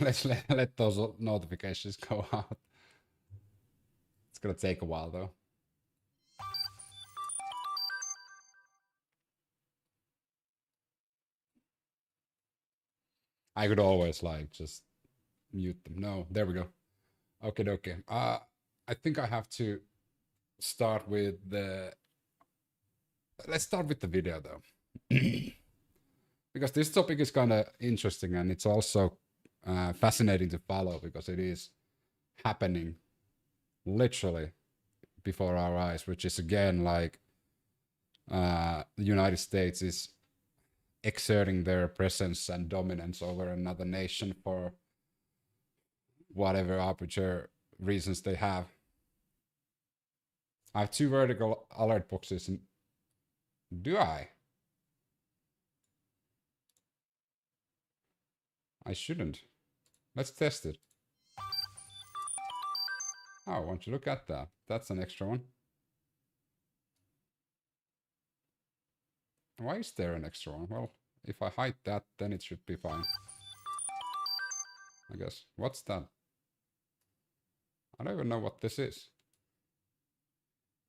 Let's let those notifications go out. It's gonna take a while though. I could always like just mute them. No, there we go. Okay, okay. I think I have to start with the. Let's start with the video though, because this topic is kind of interesting and it's also fascinating to follow because it is happening literally before our eyes, which is again like the United States is exerting their presence and dominance over another nation for whatever arbitrary reasons they have. I have 2 vertical alert boxes. And do I? I shouldn't. Let's test it. Oh, won't you look at that? That's an extra one. Why is there an extra one? Well, if I hide that, then it should be fine. I guess. What's that? I don't even know what this is.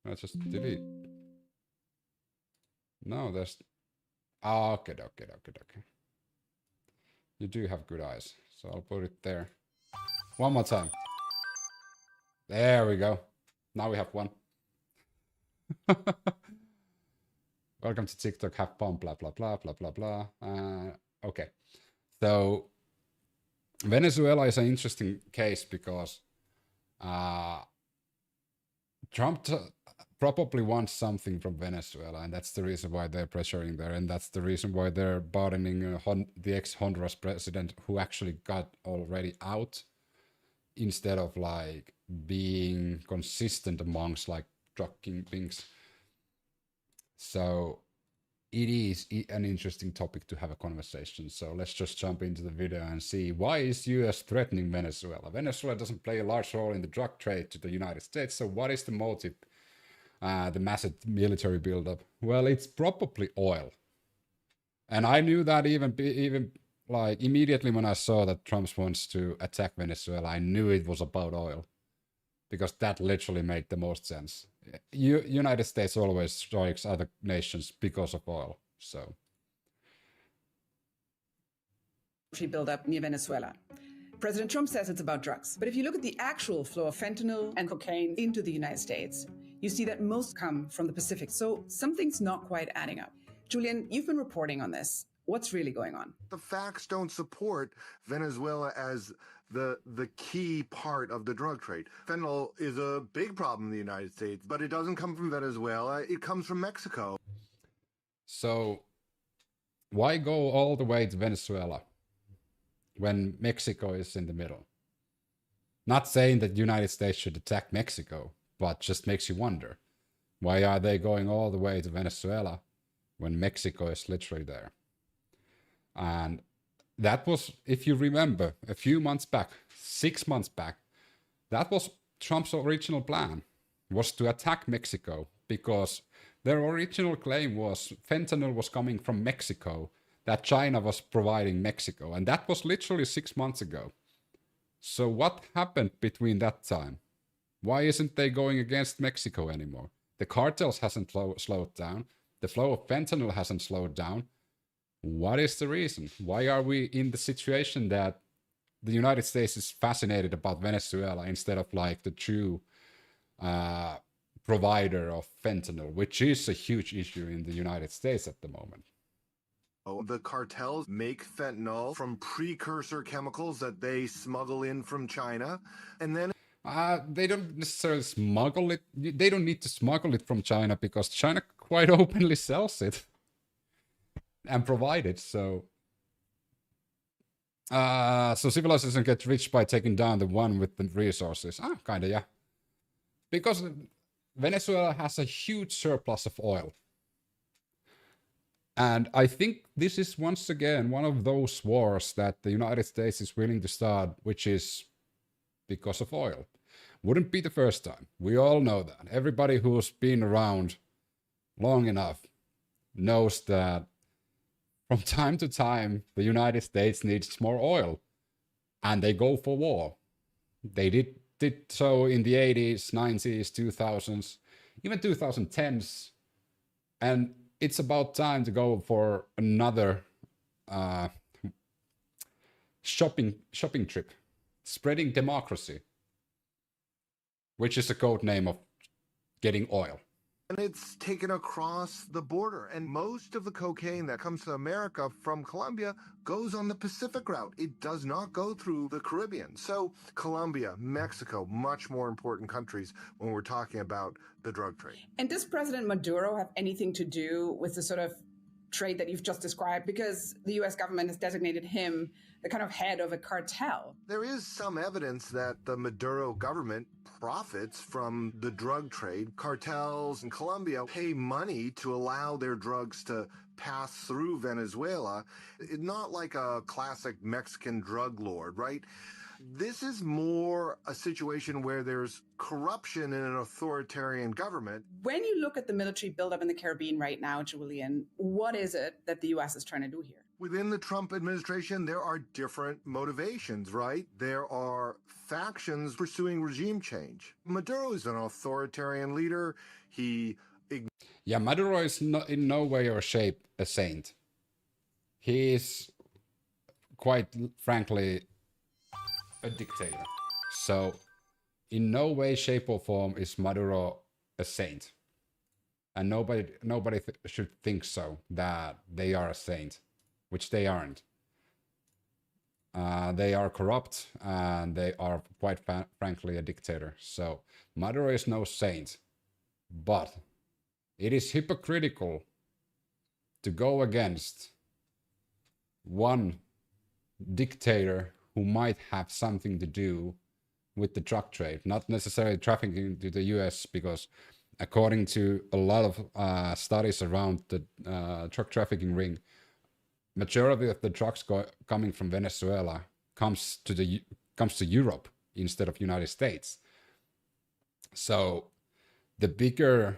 Let's just delete. No, there's... Oh, okay. You do have good eyes, so I'll put it there. One more time. There we go. Now we have one. Welcome to TikTok, have fun, blah, blah, blah, blah, blah, blah. Okay. So, Venezuela is an interesting case because Trump probably wants something from Venezuela, and that's the reason why they're pressuring there, and that's the reason why they're pardoning the ex-Honduras president who actually got already out, instead of like being consistent amongst like drug kingpins. So it is an interesting topic to have a conversation. So let's just jump into the video and see, why is US threatening Venezuela? Venezuela doesn't play a large role in the drug trade to the United States. So what is the motive? The massive military buildup? Well, it's probably oil. And I knew that even like immediately when I saw that Trump wants to attack Venezuela, I knew it was about oil, because that literally made the most sense. United States always strikes other nations because of oil. So build up near Venezuela. President Trump says it's about drugs. But if you look at the actual flow of fentanyl and cocaine into the United States, you see that most come from the Pacific. So something's not quite adding up. Julian, you've been reporting on this. What's really going on? The facts don't support Venezuela as the key part of the drug trade. Fentanyl is a big problem in the United States, but it doesn't come from Venezuela. It comes from Mexico. So why go all the way to Venezuela when Mexico is in the middle? Not saying that the United States should attack Mexico, but just makes you wonder, why are they going all the way to Venezuela when Mexico is literally there? And that was, if you remember, a few months back, 6 months back, that was Trump's original plan, was to attack Mexico, because their original claim was fentanyl was coming from Mexico, that China was providing Mexico, and that was literally 6 months ago. So what happened between that time? Why isn't they going against Mexico anymore? The cartels hasn't slowed down. The flow of fentanyl hasn't slowed down. What is the reason? Why are we in the situation that the United States is fascinated about Venezuela instead of like the true provider of fentanyl, which is a huge issue in the United States at the moment? The cartels make fentanyl from precursor chemicals that they smuggle in from China, and then they don't necessarily smuggle it. They don't need to smuggle it from China because China quite openly sells it and provide it. So civilization gets rich by taking down the one with the resources. Kind of, yeah. Because Venezuela has a huge surplus of oil. And I think this is once again one of those wars that the United States is willing to start, which is because of oil. Wouldn't be the first time. We all know that. Everybody who's been around long enough knows that from time to time, the United States needs more oil and they go for war. They did so in the 80s, 90s, 2000s, even 2010s, and it's about time to go for another shopping trip, spreading democracy, which is a code name of getting oil. And it's taken across the border. And most of the cocaine that comes to America from Colombia goes on the Pacific route. It does not go through the Caribbean. So Colombia, Mexico, much more important countries when we're talking about the drug trade. And does President Maduro have anything to do with the sort of trade that you've just described? Because the US government has designated him the kind of head of a cartel. There is some evidence that the Maduro government profits from the drug trade. Cartels in Colombia pay money to allow their drugs to pass through Venezuela. It's not like a classic Mexican drug lord, right? This is more a situation where there's corruption in an authoritarian government. When you look at the military buildup in the Caribbean right now, Julian, what is it that the US is trying to do here? Within the Trump administration, there are different motivations, right? There are factions pursuing regime change. Maduro is an authoritarian leader. Maduro is in no way or shape a saint. He is, quite frankly, a dictator. So, in no way, shape, or form is Maduro a saint. And nobody should think so, that they are a saint, which they aren't. They are corrupt, and they are, quite frankly, a dictator. So, Maduro is no saint. But it is hypocritical to go against one dictator who might have something to do with the drug trade, not necessarily trafficking to the US, because according to a lot of studies around the drug trafficking ring, majority of the drugs coming from Venezuela comes to Europe instead of United States. So the bigger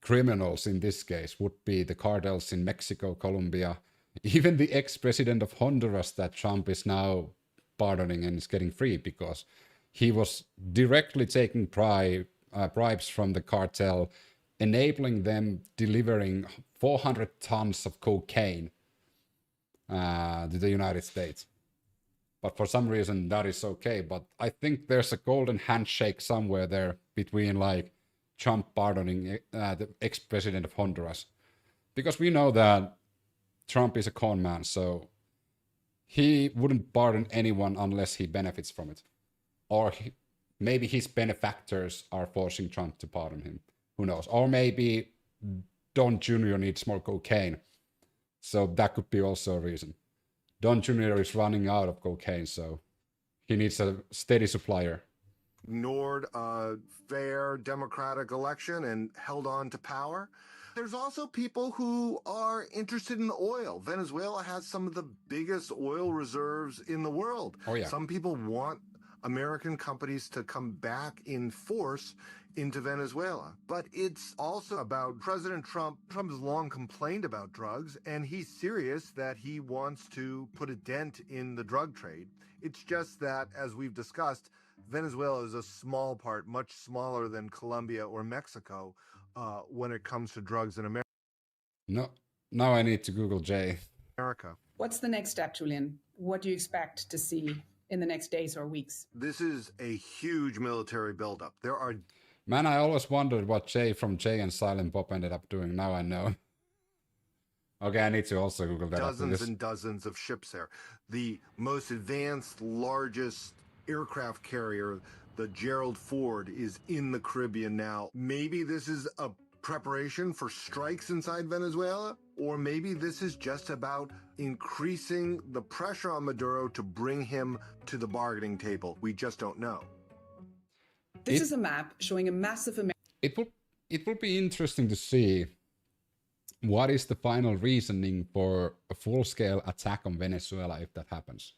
criminals in this case would be the cartels in Mexico, Colombia, even the ex-president of Honduras that Trump is now pardoning and is getting free because he was directly taking bribes from the cartel, enabling them delivering 400 tons of cocaine to the United States. But for some reason that is okay. But I think there's a golden handshake somewhere there between like Trump pardoning the ex-president of Honduras. Because we know that Trump is a con man, so he wouldn't pardon anyone unless he benefits from it. Or maybe his benefactors are forcing Trump to pardon him. Who knows? Or maybe Don Jr. needs more cocaine. So that could be also a reason. Don Jr. is running out of cocaine, so he needs a steady supplier. Ignored a fair democratic election and held on to power. There's also people who are interested in oil. Venezuela has some of the biggest oil reserves in the world. Oh, yeah. Some people want American companies to come back in force into Venezuela. But it's also about President Trump. Trump has long complained about drugs, and he's serious that he wants to put a dent in the drug trade. It's just that, as we've discussed, Venezuela is a small part, much smaller than Colombia or Mexico, when it comes to drugs in America. No, now I need to Google Jay. What's the next step, Julian? What do you expect to see in the next days or weeks? This is a huge military buildup. There are... Man, I always wondered what Jay from Jay and Silent Bob ended up doing. Now I know. Okay, I need to also Google that. Dozens and dozens of ships there. The most advanced, largest aircraft carrier, the Gerald Ford, is in the Caribbean now. Maybe this is a preparation for strikes inside Venezuela, or maybe this is just about increasing the pressure on Maduro to bring him to the bargaining table. We just don't know. This is a map showing a massive... It will be interesting to see what is the final reasoning for a full-scale attack on Venezuela if that happens.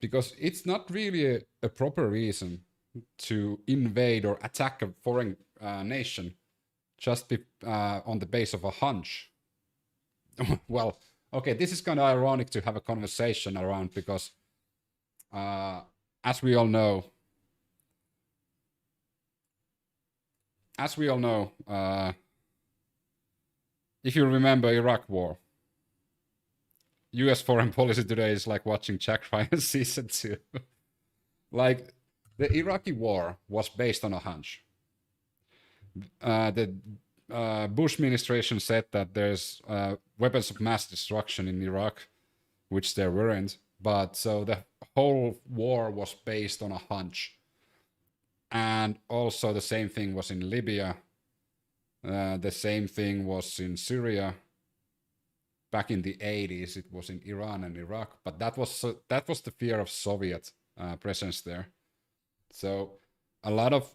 Because it's not really a proper reason to invade or attack a foreign nation just on the base of a hunch. Well, okay, this is kind of ironic to have a conversation around because as we all know, if you remember Iraq War, U.S. foreign policy today is like watching Jack Ryan season 2. Like, the Iraqi war was based on a hunch. The Bush administration said that there's weapons of mass destruction in Iraq, which there weren't. But so the whole war was based on a hunch. And also the same thing was in Libya. The same thing was in Syria. Back in the 80s, it was in Iran and Iraq, but that was the fear of Soviet presence there. So a lot of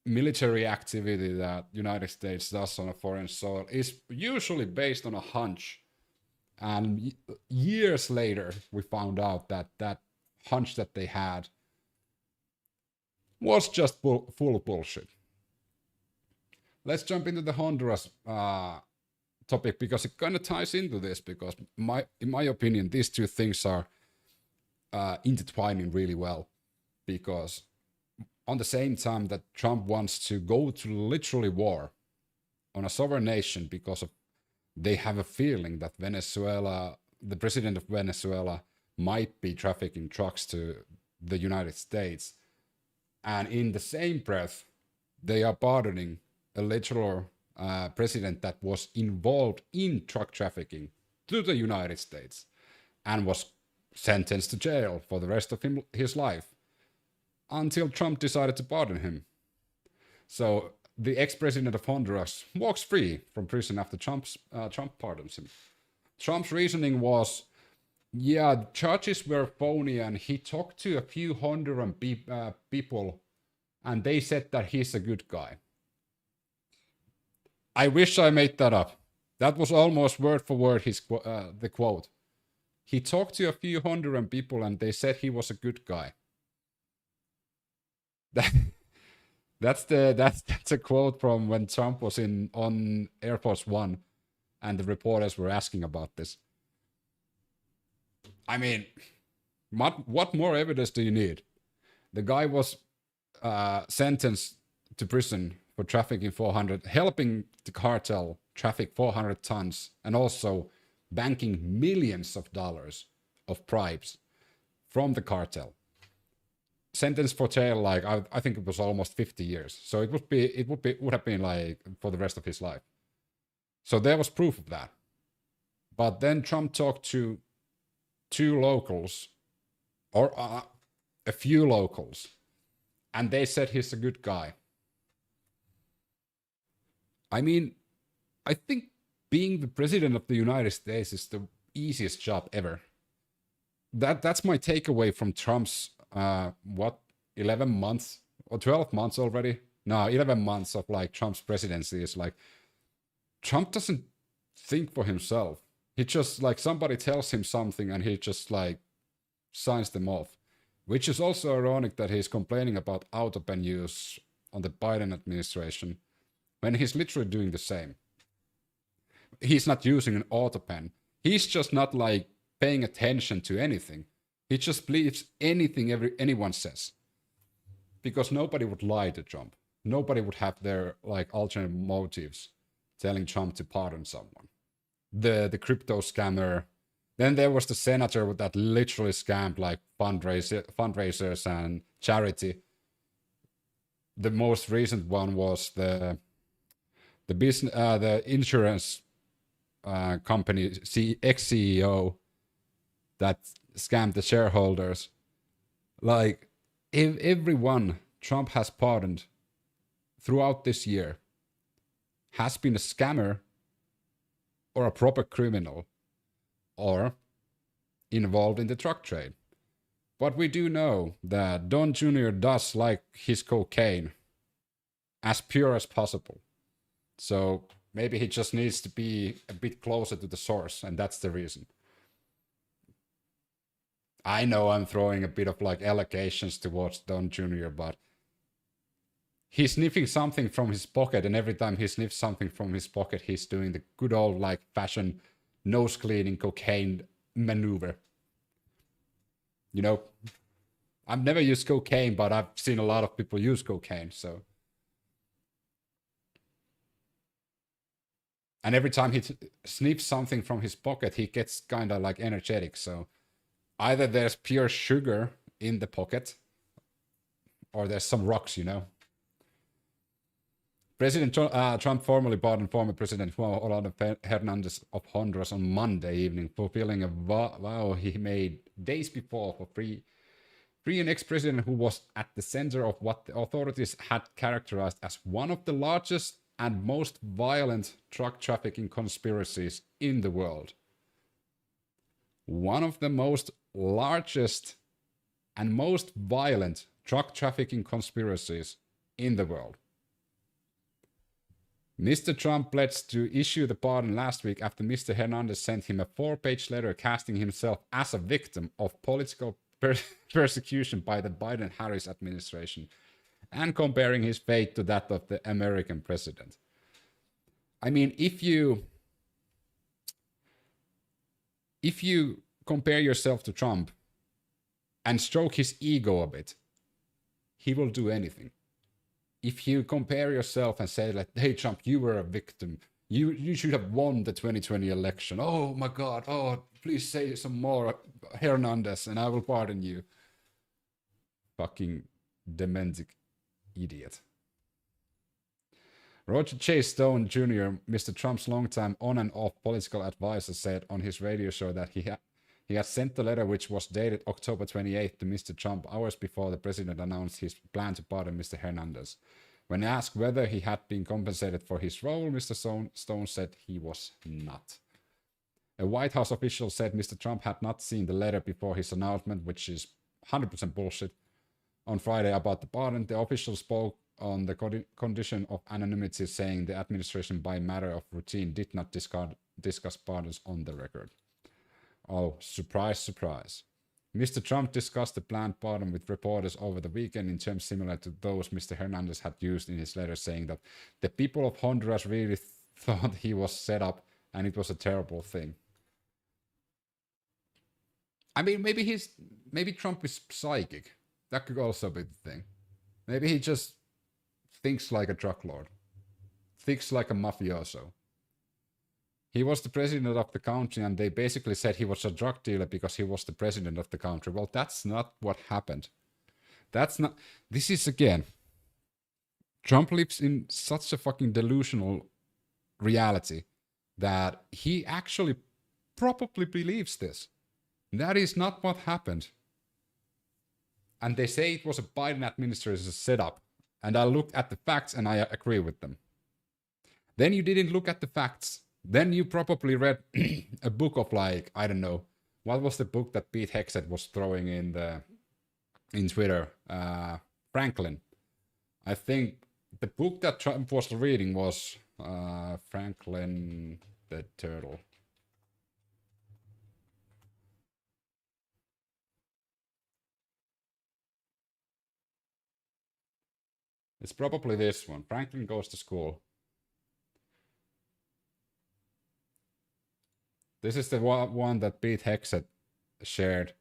military activity that United States does on a foreign soil is usually based on a hunch. And years later, we found out that that hunch that they had was just full bullshit. Let's jump into the Honduras topic, because it kind of ties into this, because in my opinion, these two things are intertwining really well, because on the same time that Trump wants to go to literally war on a sovereign nation because of they have a feeling that Venezuela, the president of Venezuela, might be trafficking drugs to the United States, and in the same breath they are pardoning a literal president that was involved in drug trafficking to the United States and was sentenced to jail for the rest of his life until Trump decided to pardon him. So the ex-president of Honduras walks free from prison after Trump pardons him. Trump's reasoning was, yeah, the charges were phony, and he talked to a few Honduran people and they said that he's a good guy. I wish I made that up. That was almost word for word the quote. He talked to a few Honduran people and they said he was a good guy. That's a quote from when Trump was on Air Force One and the reporters were asking about this. I mean, what more evidence do you need? The guy was sentenced to prison for trafficking helping the cartel traffic 400 tons, and also banking millions of dollars of bribes from the cartel. Sentenced for jail, like I think it was almost 50 years. So it would have been like for the rest of his life. So there was proof of that. But then Trump talked to two locals, or a few locals, and they said he's a good guy. I mean, I think being the president of the United States is the easiest job ever. That's my takeaway from Trump's 11 months or 12 months already? No, 11 months of like Trump's presidency is like, Trump doesn't think for himself. He just like, somebody tells him something and he just like signs them off. Which is also ironic that he's complaining about autopen use on the Biden administration when he's literally doing the same. He's not using an autopen. He's just not like paying attention to anything. He just believes anything anyone says. Because nobody would lie to Trump. Nobody would have their like alternate motives telling Trump to pardon someone. The crypto scammer. Then there was the senator that literally scammed like fundraisers and charity. The most recent one was the insurance company ex-CEO that scammed the shareholders. Like, if everyone Trump has pardoned throughout this year has been a scammer or a proper criminal or involved in the drug trade. But we do know that Don Jr. does like his cocaine as pure as possible. So maybe he just needs to be a bit closer to the source, and that's the reason. I know I'm throwing a bit of like allegations towards Don Jr., but he's sniffing something from his pocket, and every time he sniffs something from his pocket, he's doing the good old like fashion nose cleaning cocaine maneuver. You know, I've never used cocaine, but I've seen a lot of people use cocaine, so. And every time he snips something from his pocket, he gets kind of like energetic. So either there's pure sugar in the pocket, or there's some rocks, you know. President Trump formally pardoned former President Juan Orlando Hernandez of Honduras on Monday evening, fulfilling a vow he made days before for free an ex-president who was at the center of what the authorities had characterized as one of the largest and most violent drug trafficking conspiracies in the world. One of the most largest and most violent drug trafficking conspiracies in the world. Mr. Trump pledged to issue the pardon last week after Mr. Hernandez sent him a 4-page letter casting himself as a victim of political persecution by the Biden-Harris administration and comparing his fate to that of the American president. I mean, if you compare yourself to Trump and stroke his ego a bit, he will do anything. If you compare yourself and say like, hey Trump, you were a victim, you should have won the 2020 election, oh my god, oh please say some more Hernandez and I will pardon you. Fucking dementic idiot. Roger J. Stone Jr., Mr. Trump's longtime on and off political advisor, said on his radio show that he had sent the letter, which was dated October 28th, to Mr. Trump hours before the president announced his plan to pardon Mr. Hernandez. When asked whether he had been compensated for his role, Mr. Stone said he was not. A White House official said Mr. Trump had not seen the letter before his announcement, which is 100% bullshit. On Friday about the pardon, the official spoke on the condition of anonymity, saying the administration, by matter of routine, did not discuss pardons on the record. Oh, surprise, surprise. Mr. Trump discussed the planned pardon with reporters over the weekend in terms similar to those Mr. Hernandez had used in his letter, saying that the people of Honduras really thought he was set up and it was a terrible thing. I mean, maybe Trump is psychic. That could also be the thing. Maybe he just thinks like a drug lord. Thinks like a mafioso. He was the president of the country and they basically said he was a drug dealer because he was the president of the country. Well, that's not what happened. This is again, Trump lives in such a fucking delusional reality that he actually probably believes this. That is not what happened. And they say it was a Biden administration setup. And I looked at the facts and I agree with them. Then you didn't look at the facts. Then you probably read a book of like, I don't know, what was the book that Pete Hegseth was throwing in Twitter? Franklin. I think the book that Trump was reading was Franklin the Turtle. It's probably this one. Franklin Goes to School. This is the one that Pete Hegseth shared.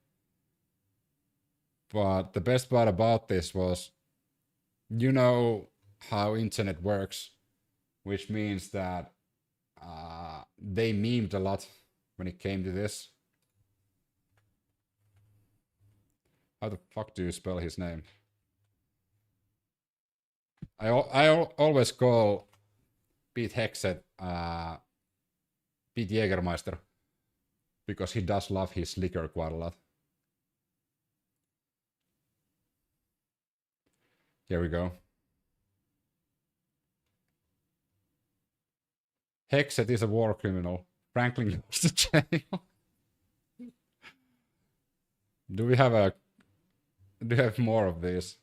But the best part about this was, you know how internet works, which means that they memed a lot when it came to this. How the fuck do you spell his name? I always call Pete Hegseth Pete Jägermeister because he does love his liquor quite a lot. Here we go. Hegseth is a war criminal. Franklin goes to jail. Do we have more of this?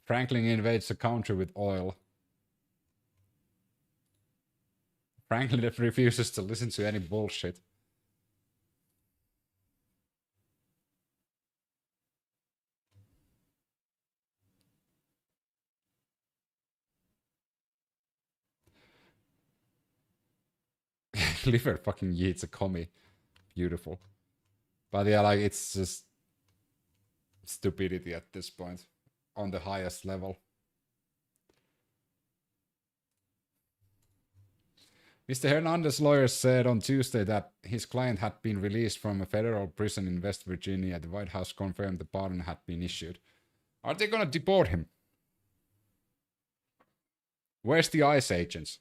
Franklin invades a country with oil. Franklin refuses to listen to any bullshit. liver fucking yeets a commie. Beautiful. But yeah, like, it's just stupidity at this point on the highest level. Mr. Hernandez's lawyers said on Tuesday that his client had been released from a federal prison in West Virginia. The White House confirmed the pardon had been issued. Are they gonna deport him? Where's the ICE agents?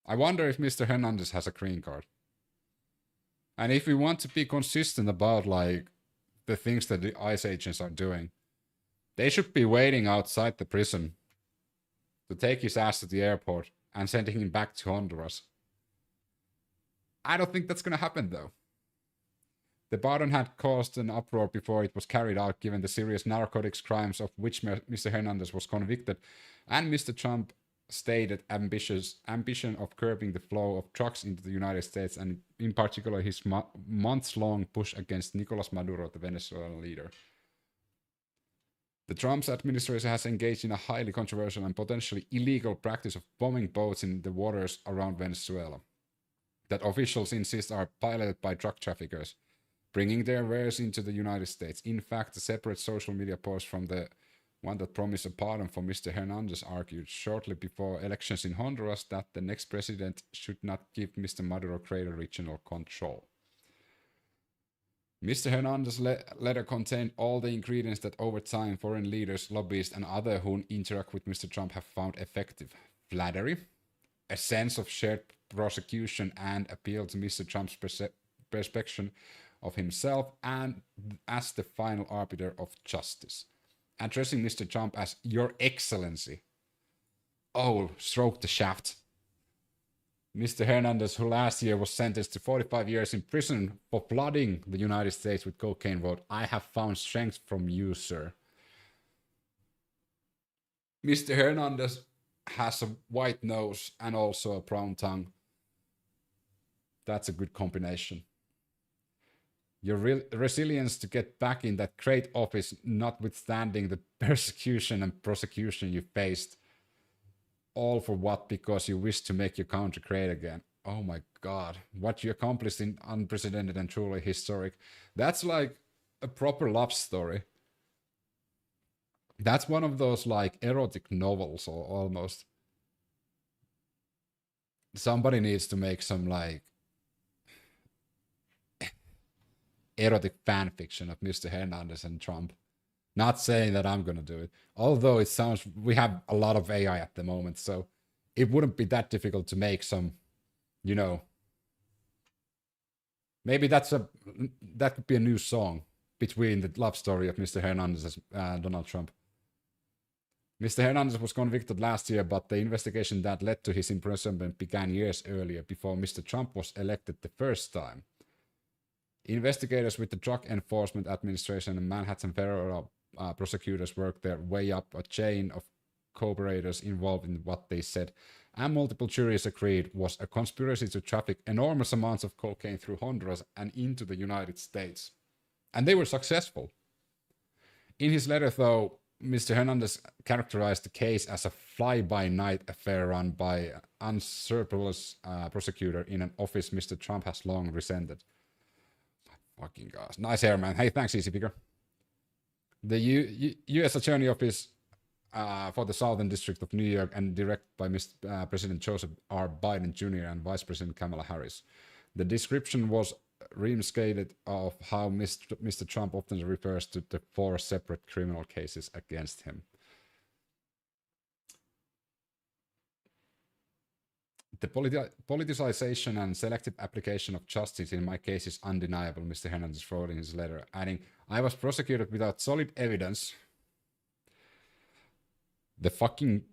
I wonder if Mr. Hernandez has a green card. And if we want to be consistent about, like, the things that the ICE agents are doing, they should be waiting outside the prison to take his ass to the airport and sending him back to Honduras. I don't think that's going to happen, though. The pardon had caused an uproar before it was carried out, given the serious narcotics crimes of which Mr. Hernandez was convicted, and Mr. Trump's stated ambition of curbing the flow of drugs into the United States, and in particular his months-long push against Nicolas Maduro, the Venezuelan leader. The Trump administration has engaged in a highly controversial and potentially illegal practice of bombing boats in the waters around Venezuela that officials insist are piloted by drug traffickers, bringing their wares into the United States. In fact, a separate social media post from the one that promised a pardon for Mr. Hernandez argued shortly before elections in Honduras that the next president should not give Mr. Maduro greater regional control. Mr. Hernandez's letter contained all the ingredients that over time foreign leaders, lobbyists, and others who interact with Mr. Trump have found effective. Flattery, a sense of shared prosecution and appeal to Mr. Trump's perception of himself and as the final arbiter of justice. Addressing Mr. Trump as Your Excellency. Oh, stroke the shaft. Mr. Hernandez, who last year was sentenced to 45 years in prison for flooding the United States with cocaine, wrote, I have found strength from you, sir. Mr. Hernandez has a white nose and also a brown tongue. That's a good combination. Your resilience to get back in that great office, notwithstanding the persecution and prosecution you faced, all for what? Because you wish to make your country great again. Oh my God. What you accomplished in unprecedented and truly historic. That's like a proper love story. That's one of those like erotic novels or almost. Somebody needs to make some like erotic fan fiction of Mr. Hernandez and Trump. Not saying that I'm going to do it. Although it sounds, we have a lot of AI at the moment, so it wouldn't be that difficult to make some, you know, maybe that could be a new song between the love story of Mr. Hernandez and Donald Trump. Mr. Hernandez was convicted last year, but the investigation that led to his imprisonment began years earlier, before Mr. Trump was elected the first time. Investigators with the Drug Enforcement Administration and Manhattan federal prosecutors worked their way up a chain of cooperators involved in what they said, and multiple juries agreed, was a conspiracy to traffic enormous amounts of cocaine through Honduras and into the United States. And they were successful. In his letter, though, Mr. Hernandez characterized the case as a fly-by-night affair run by an unscrupulous prosecutor in an office Mr. Trump has long resented. Fucking gosh. Nice hair, man. Hey, thanks, Easy Picker. The U.S. Attorney Office for the Southern District of New York and directed by President Joseph R. Biden Jr. and Vice President Kamala Harris. The description was reinstated of how Mr. Trump often refers to the 4 separate criminal cases against him. The politicization and selective application of justice in my case is undeniable, Mr. Hernandez wrote in his letter, adding, I was prosecuted without solid evidence. The fucking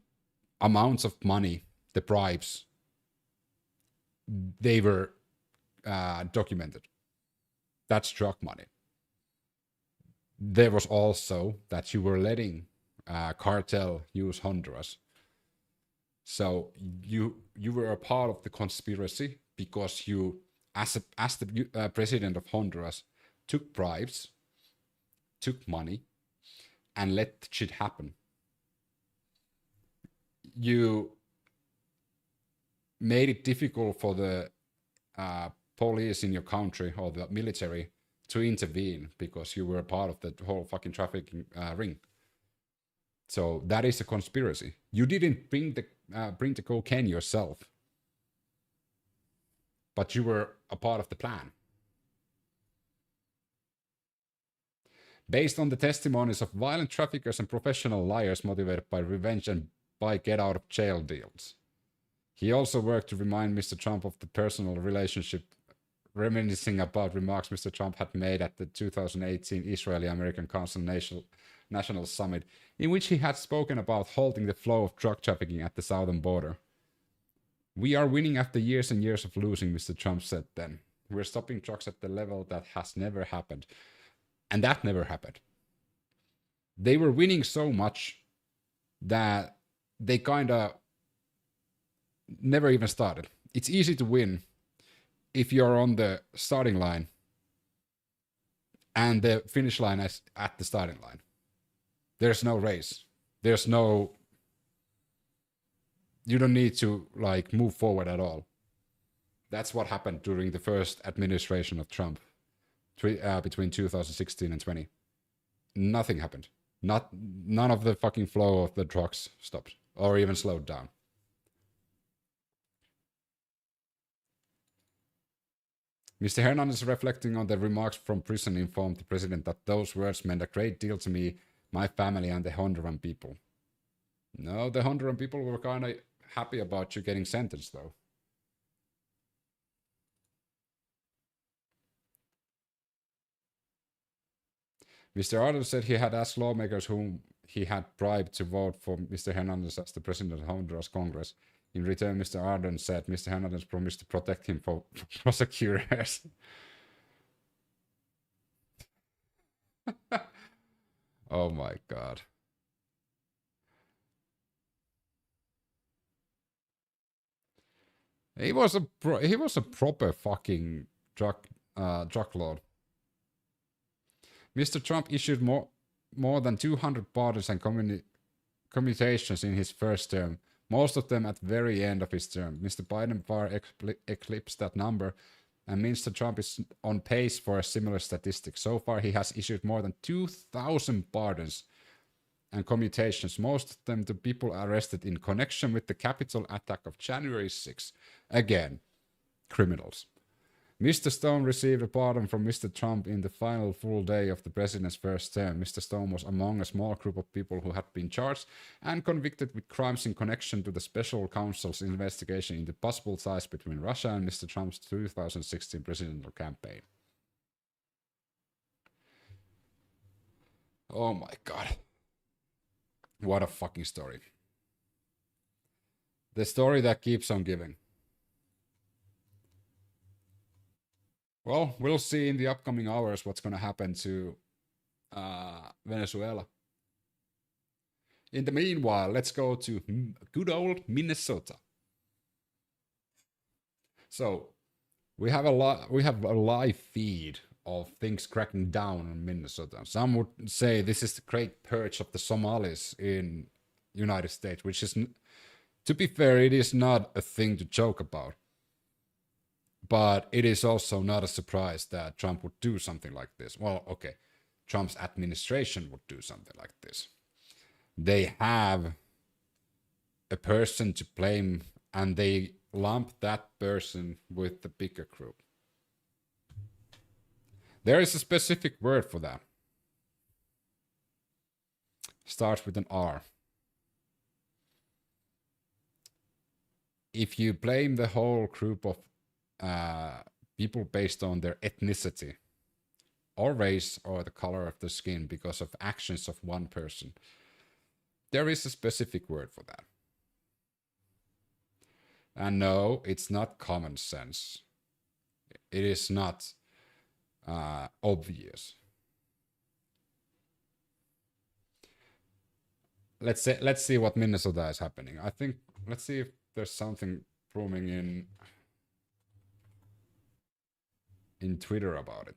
amounts of money, the bribes, they were documented. That's drug money. There was also that you were letting cartel use Honduras. So you were a part of the conspiracy because you, as the president of Honduras, took bribes, took money, and let shit happen. you made it difficult for the police in your country or the military to intervene because you were a part of the whole fucking trafficking ring. So that is a conspiracy. You didn't bring the cocaine yourself, but you were a part of the plan. Based on the testimonies of violent traffickers and professional liars motivated by revenge and by get-out-of-jail deals. He also worked to remind Mr. Trump of the personal relationship, reminiscing about remarks Mr. Trump had made at the 2018 Israeli-American Council National Summit, in which he had spoken about halting the flow of drug trafficking at the southern border. We are winning after years and years of losing, Mr. Trump said then. We're stopping drugs at the level that has never happened. And that never happened. They were winning so much that they kind of never even started. It's easy to win if you're on the starting line and the finish line is at the starting line. There's no race. There's no... You don't need to like move forward at all. That's what happened during the first administration of Trump. Between 2016 and 20. Nothing happened. None of the fucking flow of the drugs stopped or even slowed down. Mr. Hernandez, reflecting on the remarks from prison, informed the president that those words meant a great deal to me, my family, and the Honduran people. No, the Honduran people were kind of happy about you getting sentenced, though. Mr. Arden said he had asked lawmakers whom he had bribed to vote for Mr. Hernandez as the president of Honduras Congress. In return, Mr. Arden said Mr. Hernandez promised to protect him from prosecutors. Oh my god. He was a proper fucking drug lord. Mr. Trump issued more than 200 pardons and commutations in his first term, most of them at the very end of his term. Mr. Biden far eclipsed that number, and Mr. Trump is on pace for a similar statistic. So far, he has issued more than 2,000 pardons and commutations, most of them to people arrested in connection with the Capitol attack of January 6. Again, criminals. Mr. Stone received a pardon from Mr. Trump in the final full day of the president's first term. Mr. Stone was among a small group of people who had been charged and convicted with crimes in connection to the special counsel's investigation into possible ties between Russia and Mr. Trump's 2016 presidential campaign. Oh my god. What a fucking story. The story that keeps on giving. Well, we'll see in the upcoming hours what's going to happen to Venezuela. In the meanwhile, let's go to good old Minnesota. So, we have a live feed of things cracking down in Minnesota. Some would say this is the great purge of the Somalis in United States, which is, to be fair, it is not a thing to joke about. But it is also not a surprise that Trump would do something like this. Well, okay, Trump's administration would do something like this. They have a person to blame, and they lump that person with the bigger group. There is a specific word for that. Starts with an R. If you blame the whole group of people based on their ethnicity or race or the color of the skin because of actions of one person, there is a specific word for that. And no, it's not common sense. It is not obvious. Let's see what Minnesota is happening. I think let's see if there's something brewing in Twitter about it.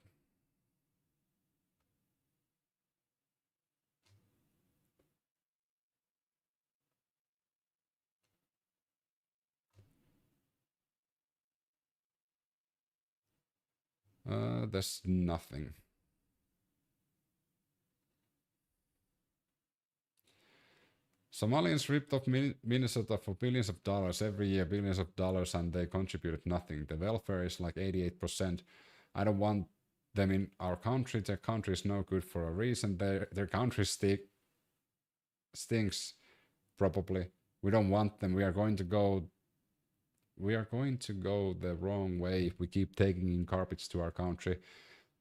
There's nothing. Somalians ripped off Minnesota for billions of dollars every year, billions of dollars, and they contributed nothing. The welfare is like 88%. I don't want them in our country. Their country is no good for a reason. Their country stinks, probably. We don't want them. We are going to go the wrong way if we keep taking in garbage to our country.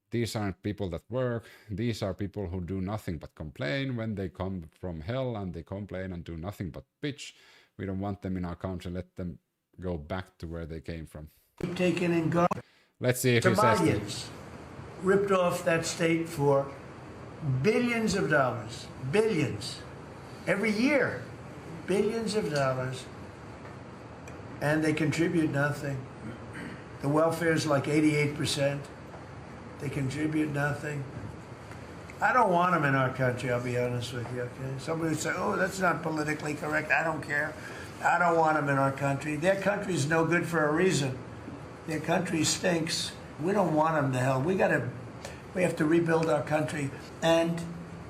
These aren't people that work. These are people who do nothing but complain when they come from hell, and they complain and do nothing but bitch. We don't want them in our country. Let them go back to where they came from. Taken in garbage. Let's see if he says Somalians ripped off that state for billions of dollars. Billions. Every year. Billions of dollars. And they contribute nothing. The welfare is like 88%. They contribute nothing. I don't want them in our country, I'll be honest with you, okay? Somebody would say, oh, that's not politically correct. I don't care. I don't want them in our country. Their country's no good for a reason. Their country stinks. We don't want them to hell. We have to rebuild our country. And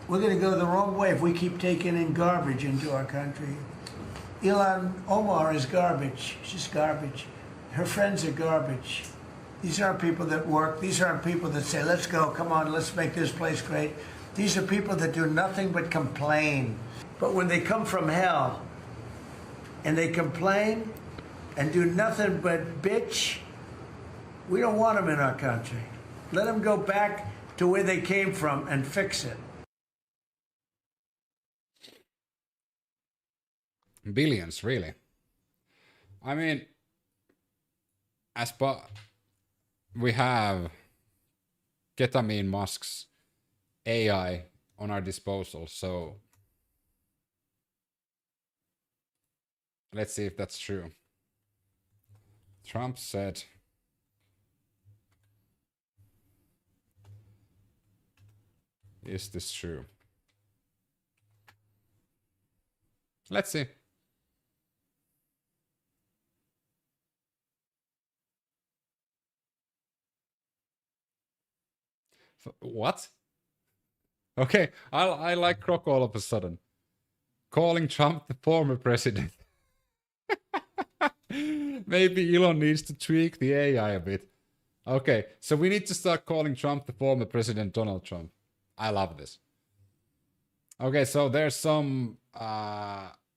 we're going to go the wrong way if we keep taking in garbage into our country. Ilhan Omar is garbage. She's garbage. Her friends are garbage. These aren't people that work. These aren't people that say, let's go, come on, let's make this place great. These are people that do nothing but complain. But when they come from hell and they complain and do nothing but bitch, we don't want them in our country. Let them go back to where they came from and fix it. billions, really. I mean, we have ketamine Musk's AI on our disposal, so let's see if that's true. Trump said, is this true? Let's see. What? Okay, I like Croc all of a sudden. Calling Trump the former president. Maybe Elon needs to tweak the AI a bit. Okay, so we need to start calling Trump the former president Donald Trump. I love this. Okay, so there's some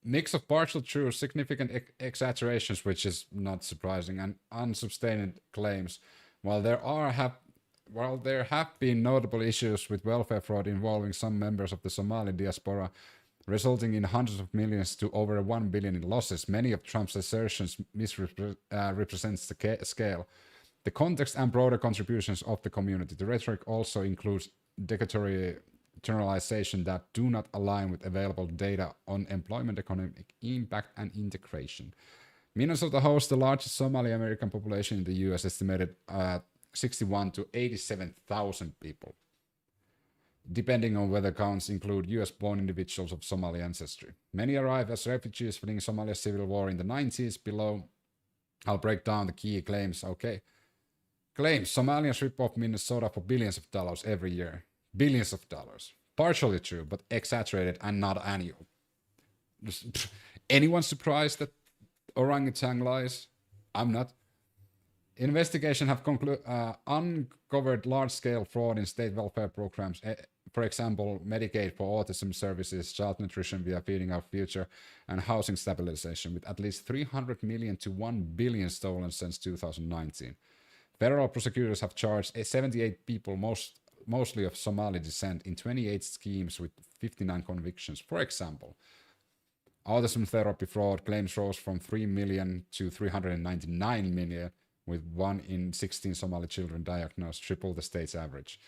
mix of partial true, significant exaggerations, which is not surprising, and unsubstantiated claims. While there have been notable issues with welfare fraud involving some members of the Somali diaspora, resulting in hundreds of millions to over 1 billion in losses, many of Trump's assertions misrepresents the scale, the context and broader contributions of the community. The rhetoric also includes derogatory generalization that do not align with available data on employment, economic impact, and integration. Minnesota hosts the largest Somali American population in the U.S., estimated 61 to 87,000 people, depending on whether counts include US-born individuals of Somali ancestry. Many arrived as refugees fleeing Somalia's civil war in the 90s. Below, I'll break down the key claims. Okay. Claims: Somalians rip off Minnesota for billions of dollars every year. Billions of dollars. Partially true, but exaggerated and not annual. Anyone surprised that orangutan lies? I'm not. Investigation have uncovered large-scale fraud in state welfare programs. For example, Medicaid for autism services, child nutrition via Feeding Our Future, and housing stabilization, with at least 300 million to 1 billion stolen since 2019. Federal prosecutors have charged 78 people, mostly of Somali descent, in 28 schemes with 59 convictions. For example, autism therapy fraud claims rose from 3 million to 399 million, with 1 in 16 Somali children diagnosed, triple the state's average.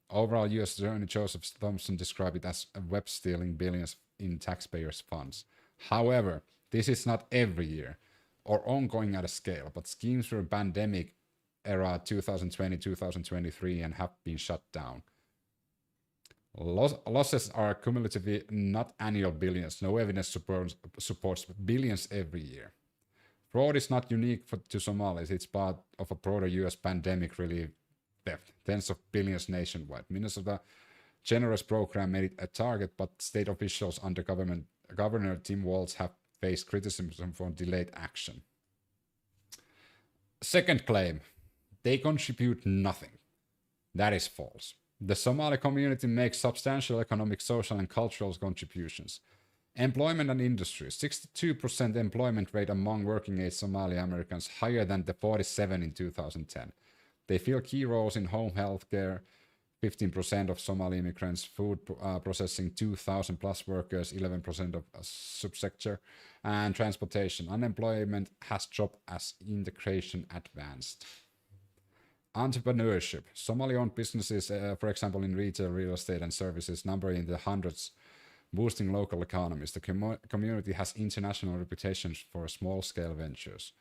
Overall, U.S. Attorney Joseph Thompson described it as a web stealing billions in taxpayers' funds. However, this is not every year or ongoing at a scale, but schemes were pandemic era 2020-2023 and have been shut down. Losses are cumulatively not annual billions. No evidence supports billions every year. Fraud is not unique to Somalis. It's part of a broader U.S. pandemic relief theft, tens of billions nationwide. Minnesota generous program made it a target, but state officials under Governor Tim Walz have faced criticism for delayed action. Second claim, they contribute nothing. That is false. The Somali community makes substantial economic, social, and cultural contributions. Employment and industry, 62% employment rate among working-age Somali Americans, higher than the 47% in 2010. They fill key roles in home health care, 15% of Somali immigrants, food processing, 2,000 plus workers, 11% of subsector, and transportation. Unemployment has dropped as integration advanced. Entrepreneurship. Somali-owned businesses, for example, in retail, real estate, and services, number in the hundreds, boosting local economies. The community has international reputations for small-scale ventures.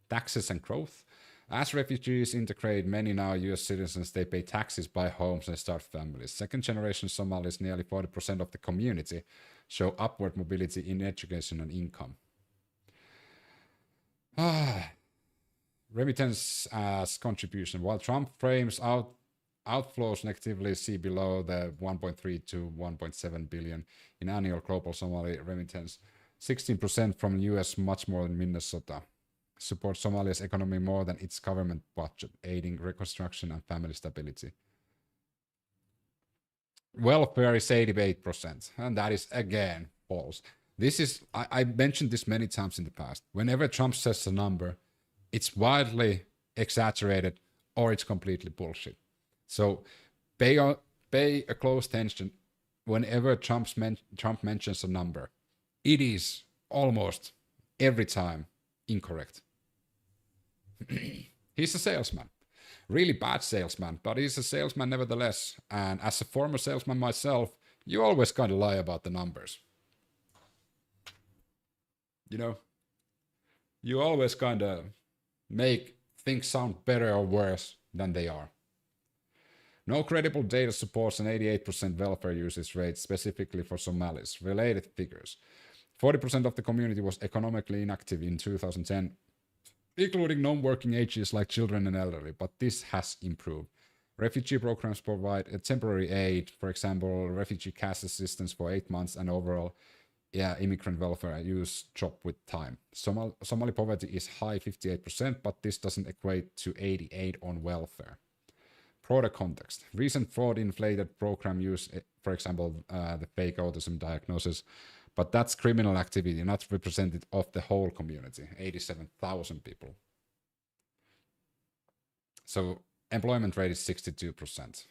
Taxes and growth. As refugees integrate, many now US citizens, they pay taxes, buy homes, and start families. Second-generation Somalis, nearly 40% of the community, show upward mobility in education and income. Remittance as contribution. While Trump frames outflows negatively, see below the 1.3 to 1.7 billion in annual global Somali remittance, 16% from US, much more than Minnesota. Supports Somalia's economy more than its government budget, aiding reconstruction and family stability. Welfare is 88%, and that is again false. This is, I mentioned this many times in the past. Whenever Trump says a number, it's wildly exaggerated or it's completely bullshit. So pay a close attention whenever Trump mentions a number. It is almost every time incorrect. He's a salesman. Really bad salesman, but he's a salesman nevertheless. And as a former salesman myself, you always kind of lie about the numbers. You know? You always kind of make things sound better or worse than they are. No credible data supports an 88% welfare usage rate specifically for Somalis. Related figures. 40% of the community was economically inactive in 2010, including non-working ages like children and elderly, but this has improved. Refugee programs provide a temporary aid, for example, refugee cash assistance for 8 months, and overall immigrant welfare use drop with time. Somali poverty is high, 58%, but this doesn't equate to 88 on welfare. Broader context. Recent fraud inflated program use, for example, the fake autism diagnosis, but that's criminal activity, not representative of the whole community, 87,000 people. So employment rate is 62%.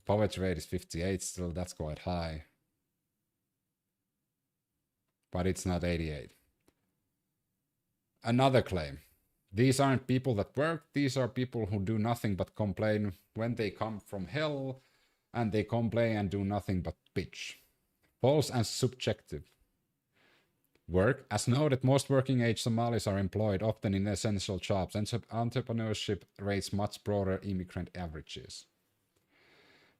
Poverty rate is 58, still that's quite high. But it's not 88. Another claim. These aren't people that work, these are people who do nothing but complain when they come from hell, and they complain and do nothing but bitch. False and subjective. Work. As noted, most working-age Somalis are employed, often in essential jobs. Entrepreneurship rates much broader immigrant averages.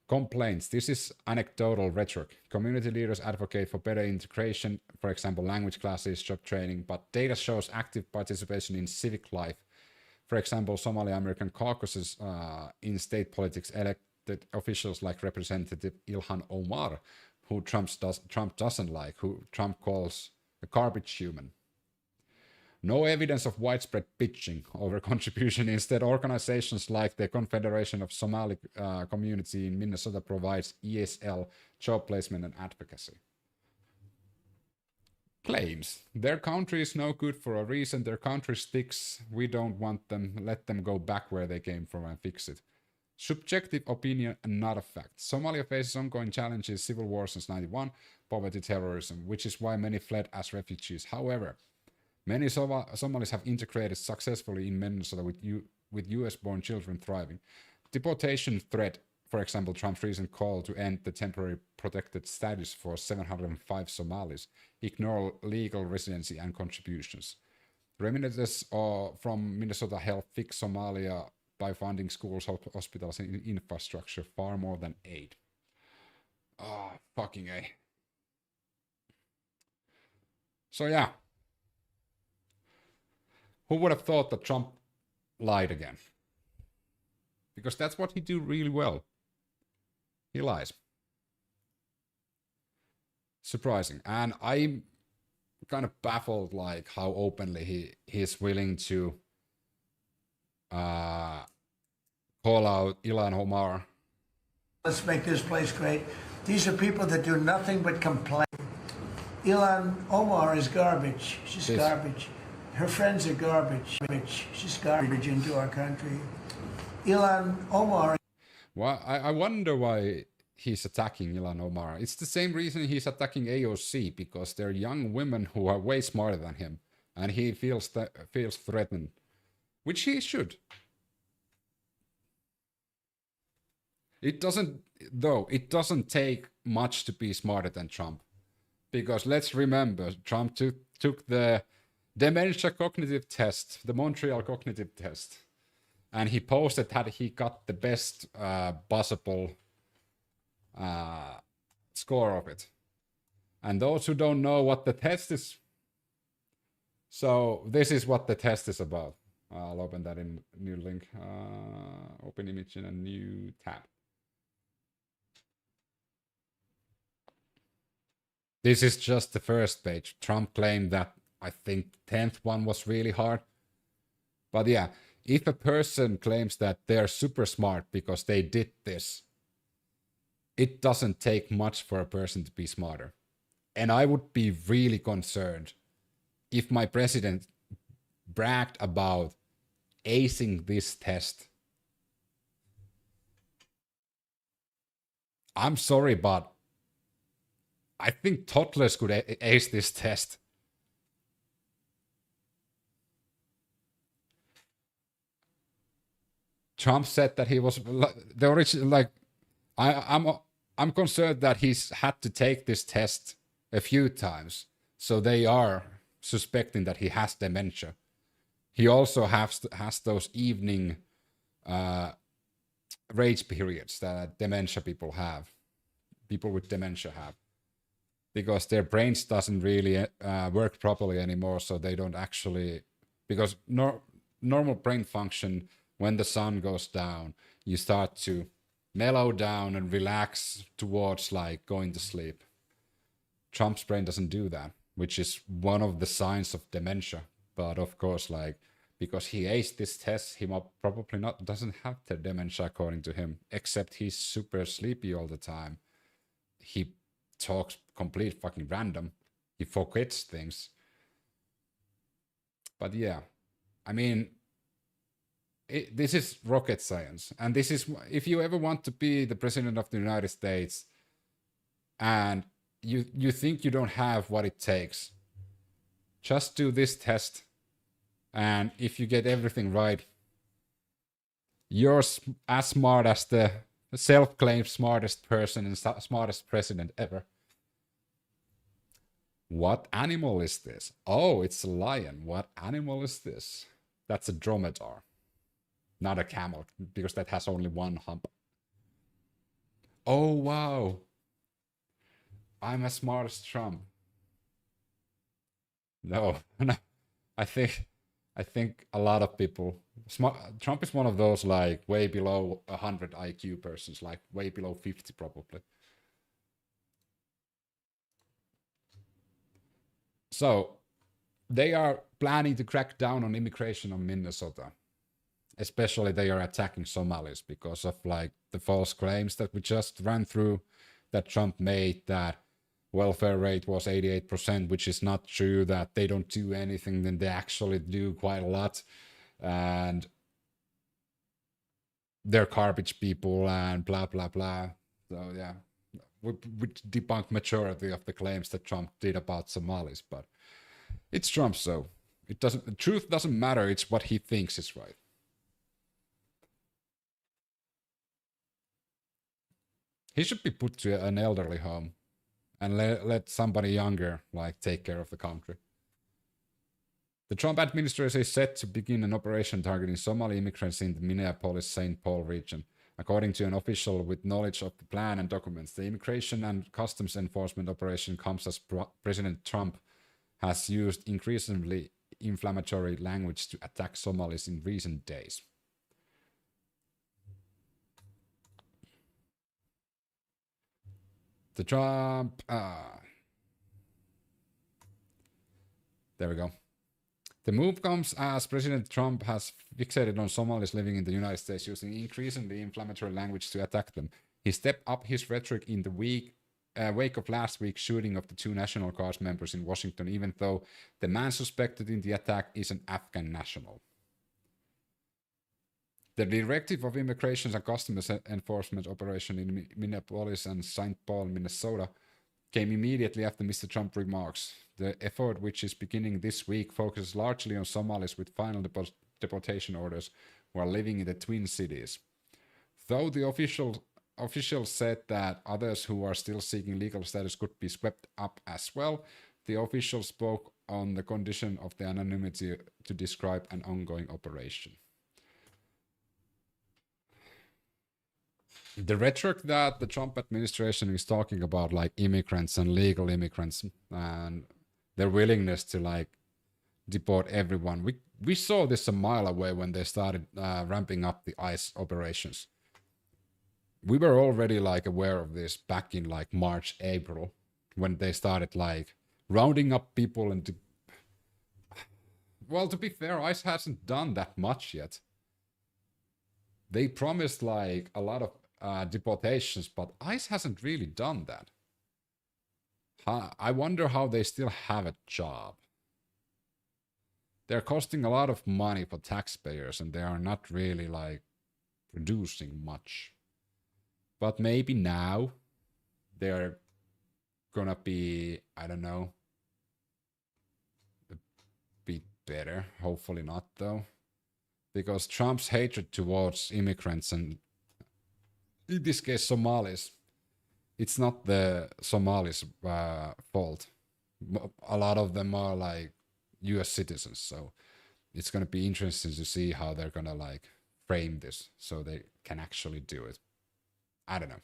Complaints. This is anecdotal rhetoric. Community leaders advocate for better integration, for example, language classes, job training, but data shows active participation in civic life. For example, Somali American caucuses in state politics elected officials like Representative Ilhan Omar, who Trump doesn't like, who Trump calls a garbage human. No evidence of widespread pitching over contribution. Instead, organizations like the Confederation of Somali Community in Minnesota provides ESL, job placement, and advocacy. Claims. Their country is no good for a reason. Their country sticks. We don't want them. Let them go back where they came from and fix it. Subjective opinion and not a fact. Somalia faces ongoing challenges, civil war since 91, poverty, terrorism, which is why many fled as refugees. However, many Somalis have integrated successfully in Minnesota with US-born children thriving. Deportation threat, for example, Trump's recent call to end the temporary protected status for 705 Somalis, ignore legal residency and contributions. Remittances from Minnesota help fix Somalia by funding schools, hospitals, and infrastructure far more than aid. Fucking A. So yeah. Who would have thought that Trump lied again? because that's what he do really well. He lies. Surprising. And I'm kind of baffled like how openly he is willing to call out Ilhan Omar. Let's make this place great. These are people that do nothing but complain. Ilhan Omar is garbage. She's garbage. Her friends are garbage. She's garbage into our country. Ilhan Omar. Well, I wonder why he's attacking Ilhan Omar. It's the same reason he's attacking AOC, because they're young women who are way smarter than him, and he feels threatened, which he should. It doesn't take much to be smarter than Trump, because let's remember, Trump took the dementia cognitive test, the Montreal cognitive test, and he posted that he got the best possible score of it. And those who don't know what the test is, so this is what the test is about. I'll open that in new link, open image in a new tab. This is just the first page. Trump claimed that I think the 10th one was really hard. But yeah, if a person claims that they're super smart because they did this, it doesn't take much for a person to be smarter. And I would be really concerned if my president bragged about acing this test. I'm sorry, but I think toddlers could ace this test. Trump said that he was the original, like, I'm concerned that he's had to take this test a few times, so they are suspecting that he has dementia. He also has those evening rage periods that dementia people have, people with dementia have, because their brains doesn't really work properly anymore, so they don't actually, because normal brain function, when the sun goes down, you start to mellow down and relax towards like going to sleep. Trump's brain doesn't do that, which is one of the signs of dementia. But of course, like, because he aced this test, he probably doesn't have the dementia according to him, except he's super sleepy all the time. He talks complete fucking random. He forgets things. But yeah, I mean, this is rocket science. And this is, if you ever want to be the president of the United States and you think you don't have what it takes, just do this test. And if you get everything right, you're as smart as the self-claimed smartest person and smartest president ever. What animal is this? Oh, it's a lion. What animal is this? That's a dromedar. Not a camel, because that has only one hump. Oh, wow. I'm as smart as Trump. No. I think a lot of people... Trump is one of those, like, way below 100 IQ persons, like, way below 50, probably. So, they are planning to crack down on immigration in Minnesota. Especially they are attacking Somalis because of like the false claims that we just ran through that Trump made, that welfare rate was 88%, which is not true, that they don't do anything, then they actually do quite a lot. And they're garbage people and blah, blah, blah. So yeah, we debunk majority of the claims that Trump did about Somalis, but it's Trump, so the truth doesn't matter, it's what he thinks is right. He should be put to an elderly home and let somebody younger like take care of the country. The Trump administration is set to begin an operation targeting Somali immigrants in the Minneapolis-St. Paul region. According to an official with knowledge of the plan and documents, the immigration and customs enforcement operation comes as President Trump has used increasingly inflammatory language to attack Somalis in recent days. The Trump... there we go. The move comes as President Trump has fixated on Somalis living in the United States, using increasingly inflammatory language to attack them. He stepped up his rhetoric in the wake of last week's shooting of the 2 National Guard members in Washington, even though the man suspected in the attack is an Afghan national. The Directive of Immigration and Customs Enforcement Operation in Minneapolis and St. Paul, Minnesota, came immediately after Mr. Trump's remarks. The effort, which is beginning this week, focuses largely on Somalis with final deportation orders who are living in the Twin Cities. Though the officials said that others who are still seeking legal status could be swept up as well, the official spoke on the condition of the anonymity to describe an ongoing operation. The rhetoric that the Trump administration is talking about, like immigrants and legal immigrants and their willingness to like deport everyone, we saw this a mile away when they started ramping up the ICE operations. We were already like aware of this back in like March, April, when they started like rounding up people and well, to be fair, ICE hasn't done that much yet. They promised like a lot of deportations, but ICE hasn't really done that. I wonder how they still have a job. They're costing a lot of money for taxpayers and they are not really like producing much. But maybe now they're gonna be, I don't know, a bit better. Hopefully not though. Because Trump's hatred towards immigrants and in this case Somalis, it's not the Somalis' fault. A lot of them are like US citizens, so it's gonna be interesting to see how they're gonna like frame this so they can actually do it. I don't know.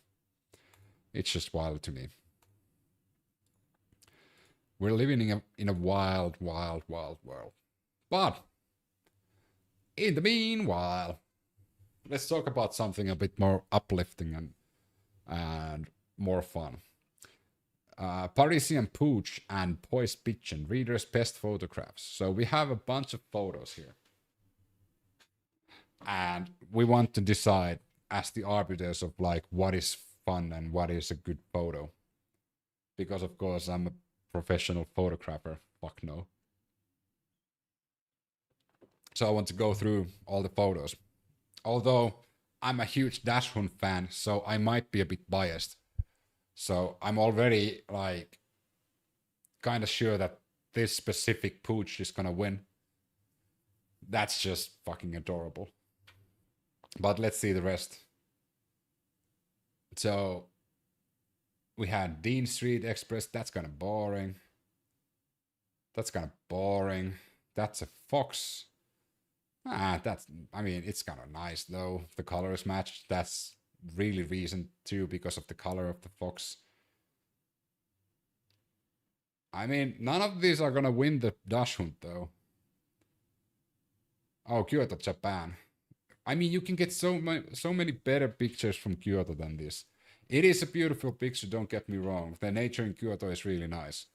It's just wild to me. We're living in a wild, wild, wild world. But in the meanwhile, let's talk about something a bit more uplifting and more fun. Parisian Pooch and Poised Pigeon, readers' best photographs. So we have a bunch of photos here. And we want to decide as the arbiters of like what is fun and what is a good photo. Because of course I'm a professional photographer. Fuck no. So I want to go through all the photos. Although I'm a huge Dash Hunt fan, so I might be a bit biased. So I'm already like kind of sure that this specific pooch is gonna win. That's just fucking adorable. But let's see the rest. So we had Dean Street Express. That's kind of boring. That's kind of boring. That's a fox. I mean, it's kind of nice though. The colors match. That's really recent too because of the color of the fox. I mean, none of these are gonna win the Dash Hunt though. Oh, Kyoto, Japan. I mean, you can get so many better pictures from Kyoto than this. It is a beautiful picture, don't get me wrong. The nature in Kyoto is really nice.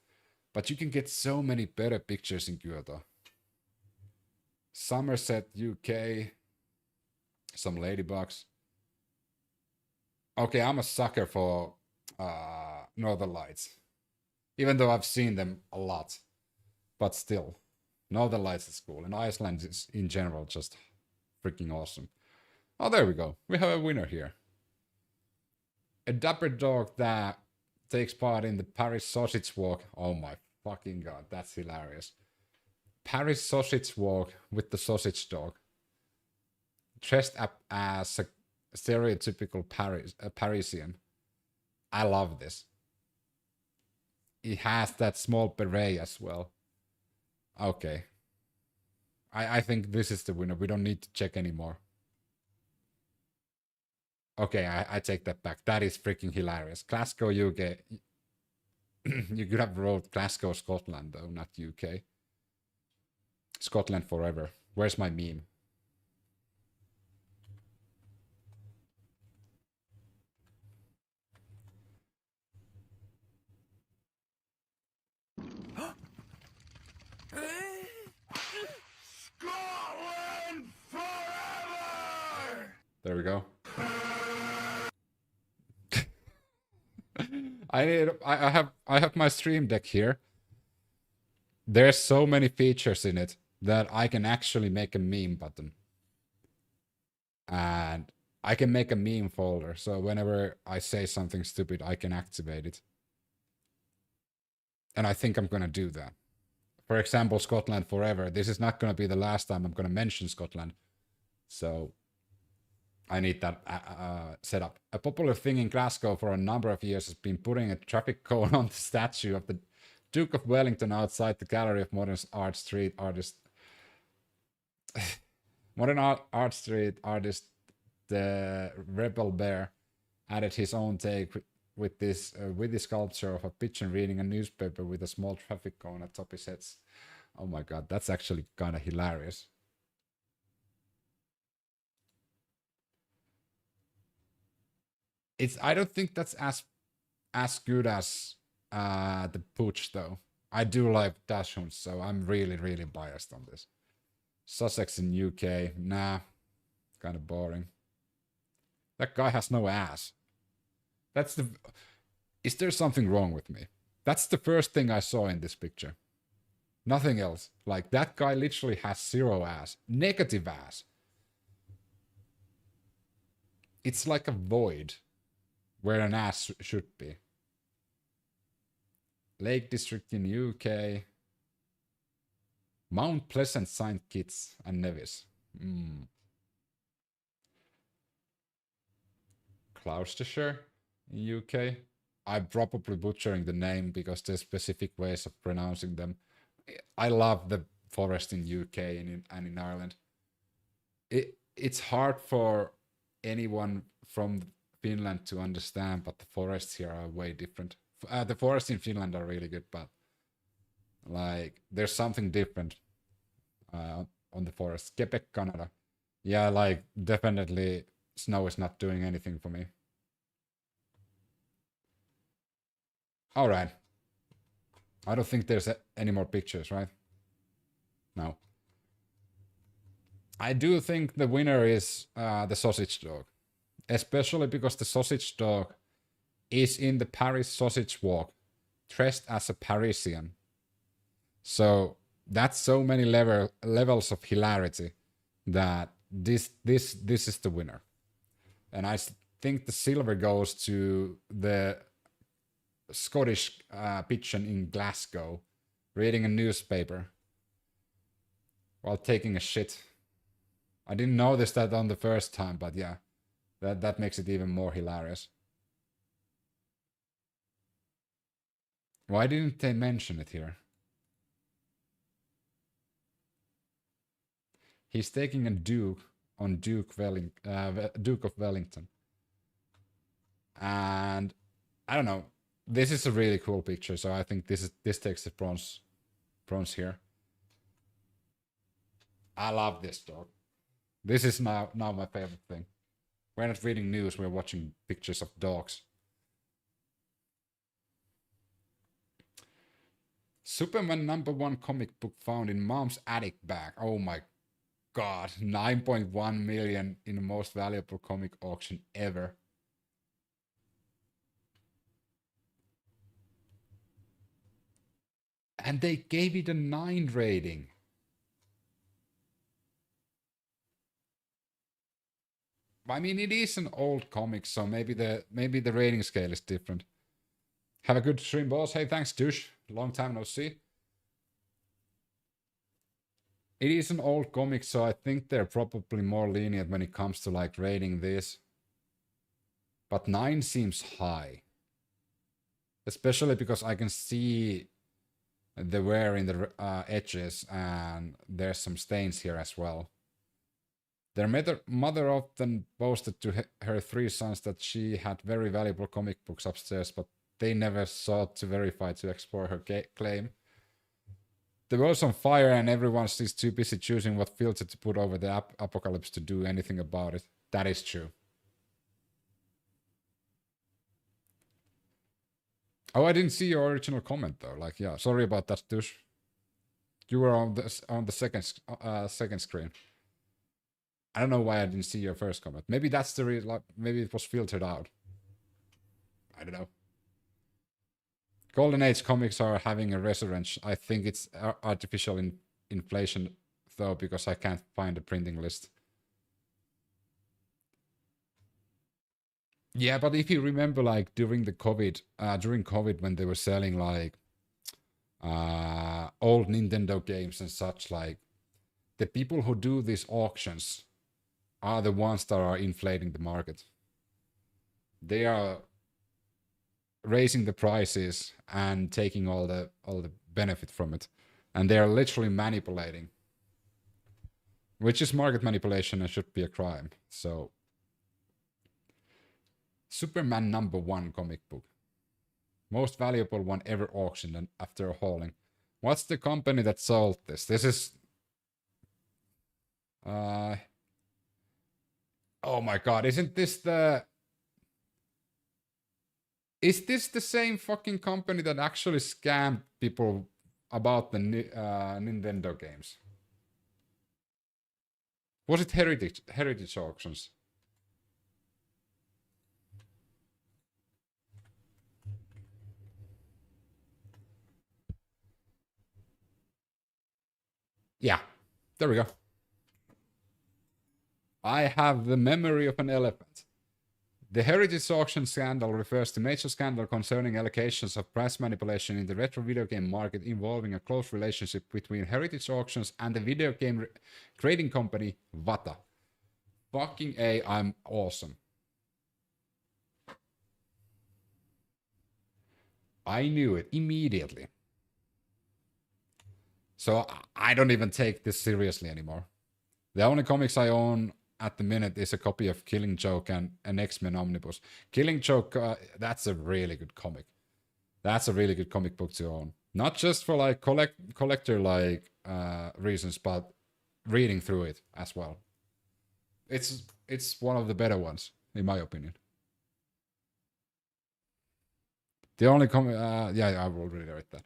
But you can get so many better pictures in Kyoto. Somerset, UK. Some ladybugs. Okay, I'm a sucker for Northern Lights. Even though I've seen them a lot. But still, Northern Lights is cool. And Iceland is, in general, just freaking awesome. Oh, there we go. We have a winner here. A dapper dog that takes part in the Paris Sausage Walk. Oh my fucking god, that's hilarious. Paris Sausage Walk with the sausage dog. Dressed up as a stereotypical Parisian. I love this. It has that small beret as well. Okay. I think this is the winner. We don't need to check anymore. Okay, I take that back. That is freaking hilarious. Glasgow, UK. You could have wrote Glasgow, Scotland, though, not UK. Scotland forever. Where's my meme? There we go. I have my Stream Deck here. There's so many features in it that I can actually make a meme button. And I can make a meme folder, so whenever I say something stupid, I can activate it. And I think I'm gonna do that. For example, Scotland forever. This is not gonna be the last time I'm gonna mention Scotland. So I need that set up. A popular thing in Glasgow for a number of years has been putting a traffic cone on the statue of the Duke of Wellington outside the Gallery of Modern Art Street artist. Modern Art Street artist, the Rebel Bear, added his own take with this sculpture of a pigeon reading a newspaper with a small traffic cone atop his head. Oh my god, that's actually kind of hilarious. I don't think that's as good as the Pooch though. I do like Dachshunds, so I'm really biased on this. Sussex in UK, nah, kind of boring. That guy has no ass. Is there something wrong with me? That's the first thing I saw in this picture. Nothing else. Like, that guy literally has zero ass. Negative ass. It's like a void where an ass should be. Lake District in UK. Mount Pleasant, St. Kitts and Nevis. Gloucestershire in UK. I'm probably butchering the name because there's specific ways of pronouncing them. I love the forest in UK and in Ireland. It's hard for anyone from Finland to understand, but the forests here are way different. The forests in Finland are really good, but like there's something different on the forest. Quebec, Canada. Yeah, like definitely snow is not doing anything for me. All right. I don't think there's any more pictures, right? No. I do think the winner is the sausage dog. Especially because the sausage dog is in the Paris Sausage Walk, dressed as a Parisian. So that's so many levels of hilarity that this is the winner. And I think the silver goes to the Scottish pigeon in Glasgow reading a newspaper while taking a shit. I didn't notice that on the first time, but yeah, that makes it even more hilarious. Why didn't they mention it here? He's taking a duke on Duke of Wellington. And I don't know. This is a really cool picture, so I think this takes the bronze here. I love this dog. This is now my favorite thing. We're not reading news, we're watching pictures of dogs. Superman #1 comic book found in mom's attic bag. Oh my god, 9.1 million in the most valuable comic auction ever. And they gave it a 9 rating. I mean, it is an old comic, so maybe the rating scale is different. Have a good stream, boss. Hey, thanks, douche. Long time no see. It is an old comic, so I think they're probably more lenient when it comes to like rating this. But 9 seems high. Especially because I can see the wear in the edges, and there's some stains here as well. Their mother often boasted to her 3 sons that she had very valuable comic books upstairs, but they never sought to verify to explore her claim. The world's on fire and everyone is too busy choosing what filter to put over the apocalypse to do anything about it. That is true. Oh, I didn't see your original comment though. Like, yeah, sorry about that, douche. You were on the second screen. I don't know why I didn't see your first comment. Maybe that's the reason. Like, maybe it was filtered out. I don't know. Golden Age comics are having a resurgence. I think it's artificial inflation, though, because I can't find a printing list. Yeah, but if you remember, like during COVID, when they were selling like old Nintendo games and such, like the people who do these auctions are the ones that are inflating the market. They are raising the prices and taking all the benefit from it, and they are literally manipulating, which is market manipulation and should be a crime. So Superman #1 comic book, most valuable one ever auctioned and after hauling. What's the company that sold this? This is oh my god, isn't this the is this the same fucking company that actually scammed people about the Nintendo games? Was it Heritage Auctions? Yeah, there we go. I have the memory of an elephant. The Heritage Auction scandal refers to major scandal concerning allegations of price manipulation in the retro video game market involving a close relationship between Heritage Auctions and the video game trading company Wata. Fucking A, I'm awesome. I knew it immediately. So I don't even take this seriously anymore. The only comics I own at the minute is a copy of Killing Joke and an X-Men Omnibus. Killing Joke, that's a really good comic. That's a really good comic book to own. Not just for like collector like reasons, but reading through it as well. It's one of the better ones, in my opinion. The only comic, yeah, I will already read that.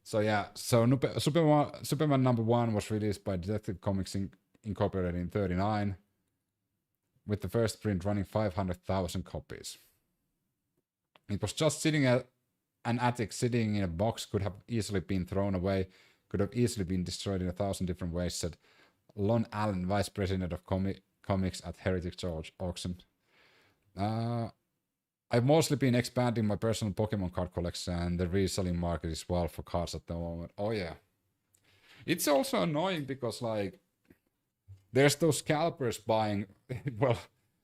So yeah, so Superman #1 was released by Detective Comics Incorporated in '39, with the first print running 500,000 copies. It was just sitting at an attic, sitting in a box, could have easily been thrown away, could have easily been destroyed in 1,000 different ways, said Lon Allen, vice president of comics at Heritage Auction. I've mostly been expanding my personal Pokemon card collection and the reselling market as well for cards at the moment. Oh yeah. It's also annoying because like there's those scalpers buying well,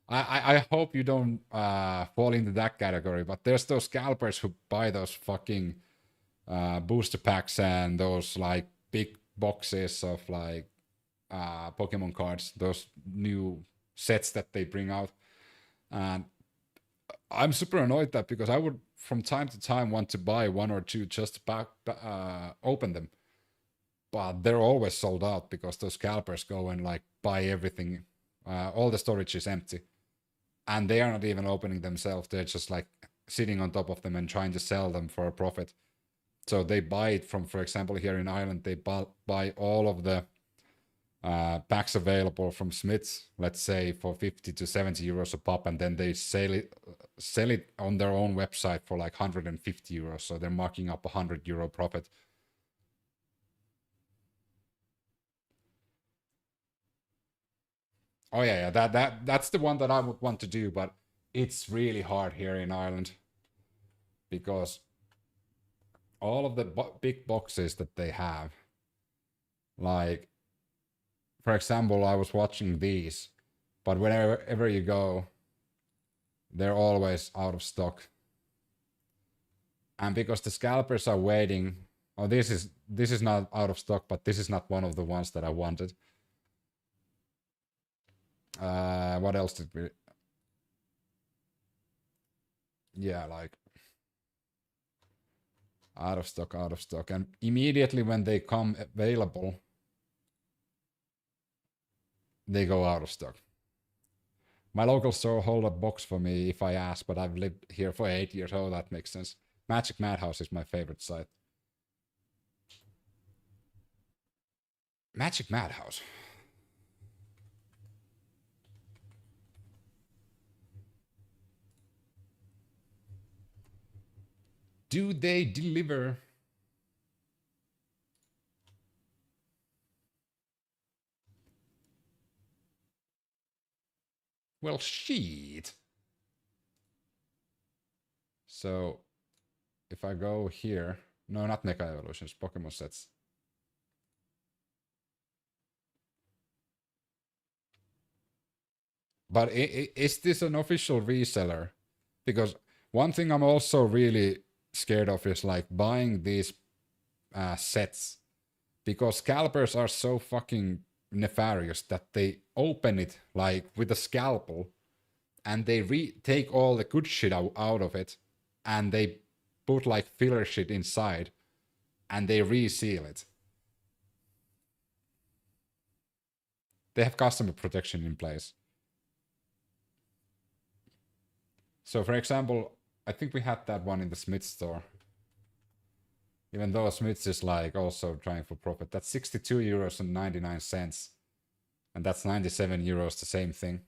I hope you don't fall into that category, but there's those scalpers who buy those fucking booster packs and those like big boxes of like Pokemon cards, those new sets that they bring out. And I'm super annoyed that because I would from time to time want to buy one or two just to open them, but they're always sold out because those scalpers go and like buy everything. All the storage is empty, and they are not even opening themselves. They're just like sitting on top of them and trying to sell them for a profit. So they buy it from, for example, here in Ireland, they buy all of the packs available from Smiths, let's say for 50 to 70 euros a pop, and then they sell it on their own website for like 150 euros. So they're marking up €100 profit. Oh yeah, that's the one that I would want to do, but it's really hard here in Ireland because all of the big boxes that they have, like, for example, I was watching these, but whenever you go, they're always out of stock. And because the scalpers are waiting, oh, this is not out of stock, but this is not one of the ones that I wanted. What else did we? Yeah, like out of stock, and immediately when they come available, they go out of stock. My local store hold a box for me if I ask, but I've lived here for 8 years. Oh, that makes sense. Magic Madhouse is my favorite site. Magic Madhouse. Do they deliver? Well, shit. So, if I go here, no, not Mecha Evolutions, Pokemon sets. But is this an official reseller? Because one thing I'm also really scared of is like buying these sets, because scalpers are so fucking nefarious that they open it like with a scalpel and they take all the good shit out of it and they put like filler shit inside and they reseal it. They have customer protection in place. So for example, I think we had that one in the Smith store. Even though Smith's is like also trying for profit. That's 62 euros and 99 cents. And that's 97 euros, the same thing.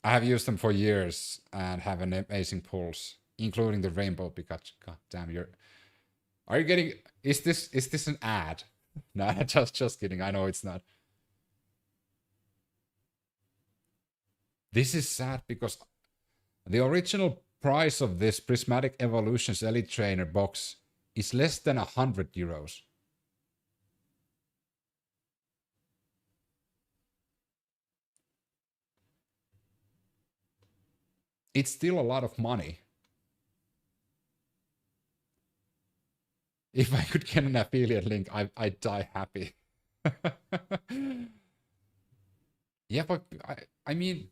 I have used them for years and have an amazing pulse, including the Rainbow Pikachu. God damn, are you getting, is this an ad? No, just kidding. I know it's not. This is sad because the original price of this Prismatic Evolutions Elite Trainer box is less than 100 euros. It's still a lot of money. If I could get an affiliate link, I'd die happy. Yeah, but I mean,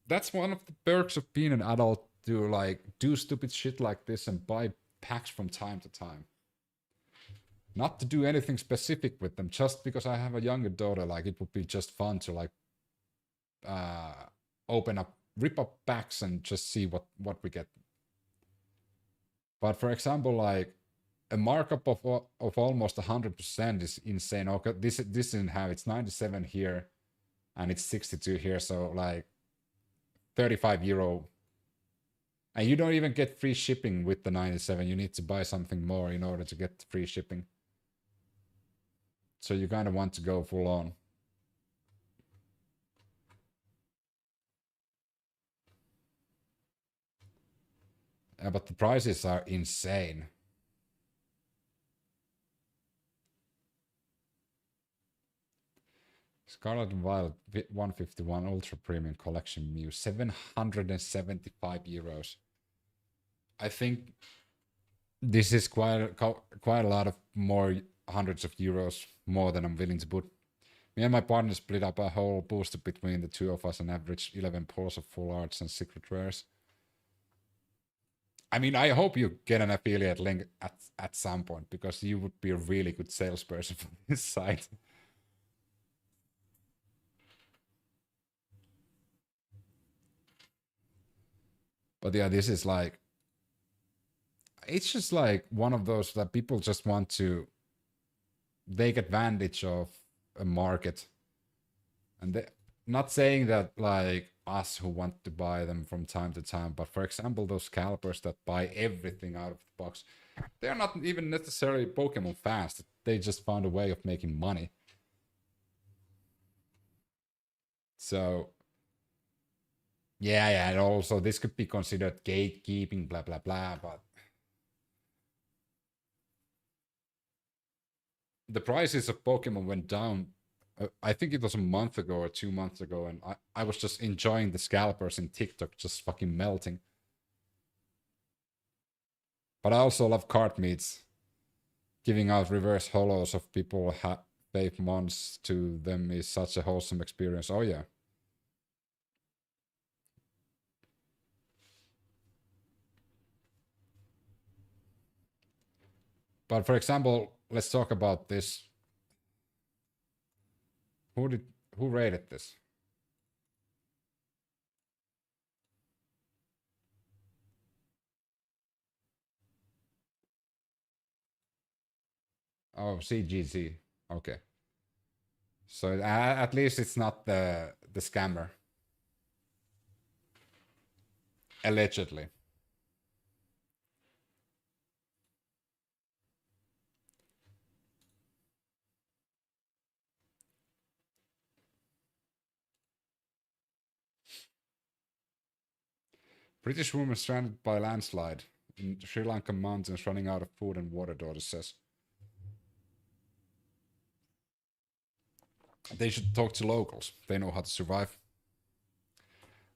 that's one of the perks of being an adult, to like do stupid shit like this and buy packs from time to time. Not to do anything specific with them, just because I have a younger daughter, like it would be just fun to like open up, rip up packs and just see what we get. But for example, like a markup of almost 100% is insane. Okay, this didn't have, it's 97 here and it's 62 here, so like 35 euro. And you don't even get free shipping with the 97. You need to buy something more in order to get free shipping. So you kind of want to go full on. But the prices are insane. Scarlet and Violet 151 Ultra Premium Collection Mew, 775 euros. I think this is quite a lot of more, hundreds of euros more than I'm willing to put. Me and my partner split up a whole booster between the two of us and averaged 11 pulls of full arts and secret rares. I mean, I hope you get an affiliate link at some point, because you would be a really good salesperson for this site. But yeah, this is like, it's just like one of those that people just want to take advantage of a market. And they, not saying that like us who want to buy them from time to time, but for example, those scalpers that buy everything out of the box, they're not even necessarily Pokemon fans. They just found a way of making money. So yeah, and also this could be considered gatekeeping, blah blah blah, but the prices of Pokemon went down. I think it was a month ago or 2 months ago, and I was just enjoying the scalpers in TikTok just fucking melting. But I also love card meets. Giving out reverse holos of people fake mons to them is such a wholesome experience. Oh yeah. But for example, let's talk about this. Who rated this? Oh, CGZ. Okay. So at least it's not the scammer. Allegedly. British woman stranded by landslide in Sri Lankan mountains running out of food and water, daughter says. They should talk to locals. They know how to survive.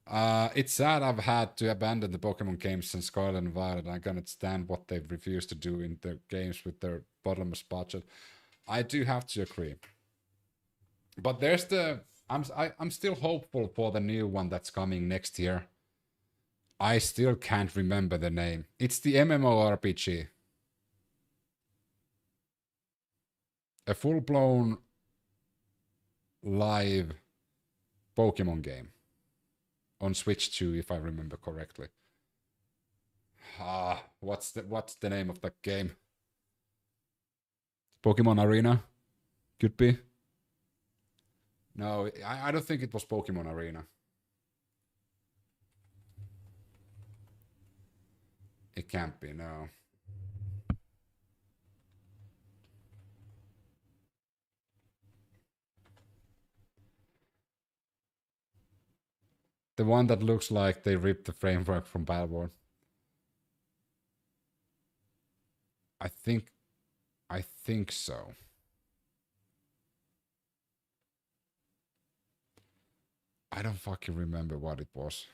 It's sad I've had to abandon the Pokemon games since Scarlet and Violet. I cannot stand what they've refused to do in their games with their bottomless budget. I do have to agree. But there's the... I'm still hopeful for the new one that's coming next year. I still can't remember the name. It's the MMORPG. A full-blown live Pokemon game. On Switch 2, if I remember correctly. What's the name of that game? Pokemon Arena? Could be. No, I don't think it was Pokemon Arena. It can't be, no. The one that looks like they ripped the framework from Battleborn. I think so. I don't fucking remember what it was.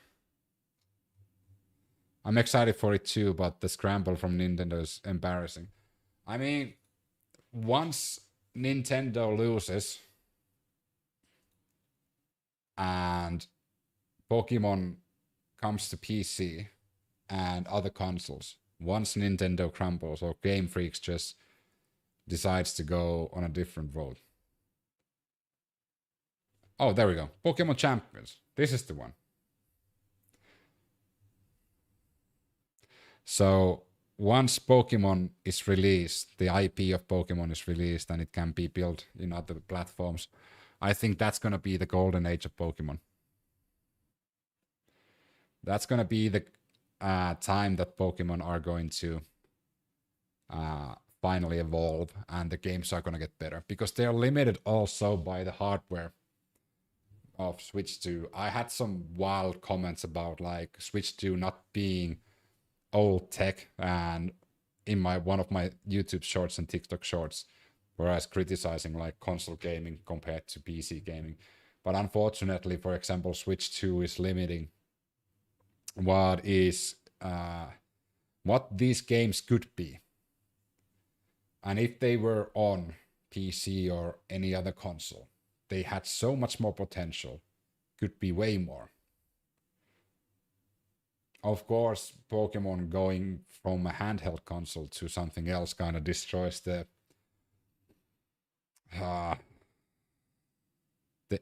I'm excited for it too, but the scramble from Nintendo is embarrassing. I mean, once Nintendo loses and Pokemon comes to PC and other consoles, once Nintendo crumbles or Game Freaks just decides to go on a different road. Oh, there we go. Pokemon Champions. This is the one. So once Pokemon is released, the IP of Pokemon is released and it can be built in other platforms, I think that's going to be the golden age of Pokemon. That's going to be the time that Pokemon are going to finally evolve and the games are going to get better, because they're limited also by the hardware of Switch 2. I had some wild comments about like Switch 2 not being old tech, and in one of my YouTube shorts and TikTok shorts where I was criticizing like console gaming compared to PC gaming. But unfortunately, for example, Switch 2 is limiting what these games could be. And if they were on PC or any other console, they had so much more potential, could be way more. Of course, Pokemon going from a handheld console to something else kind of destroys the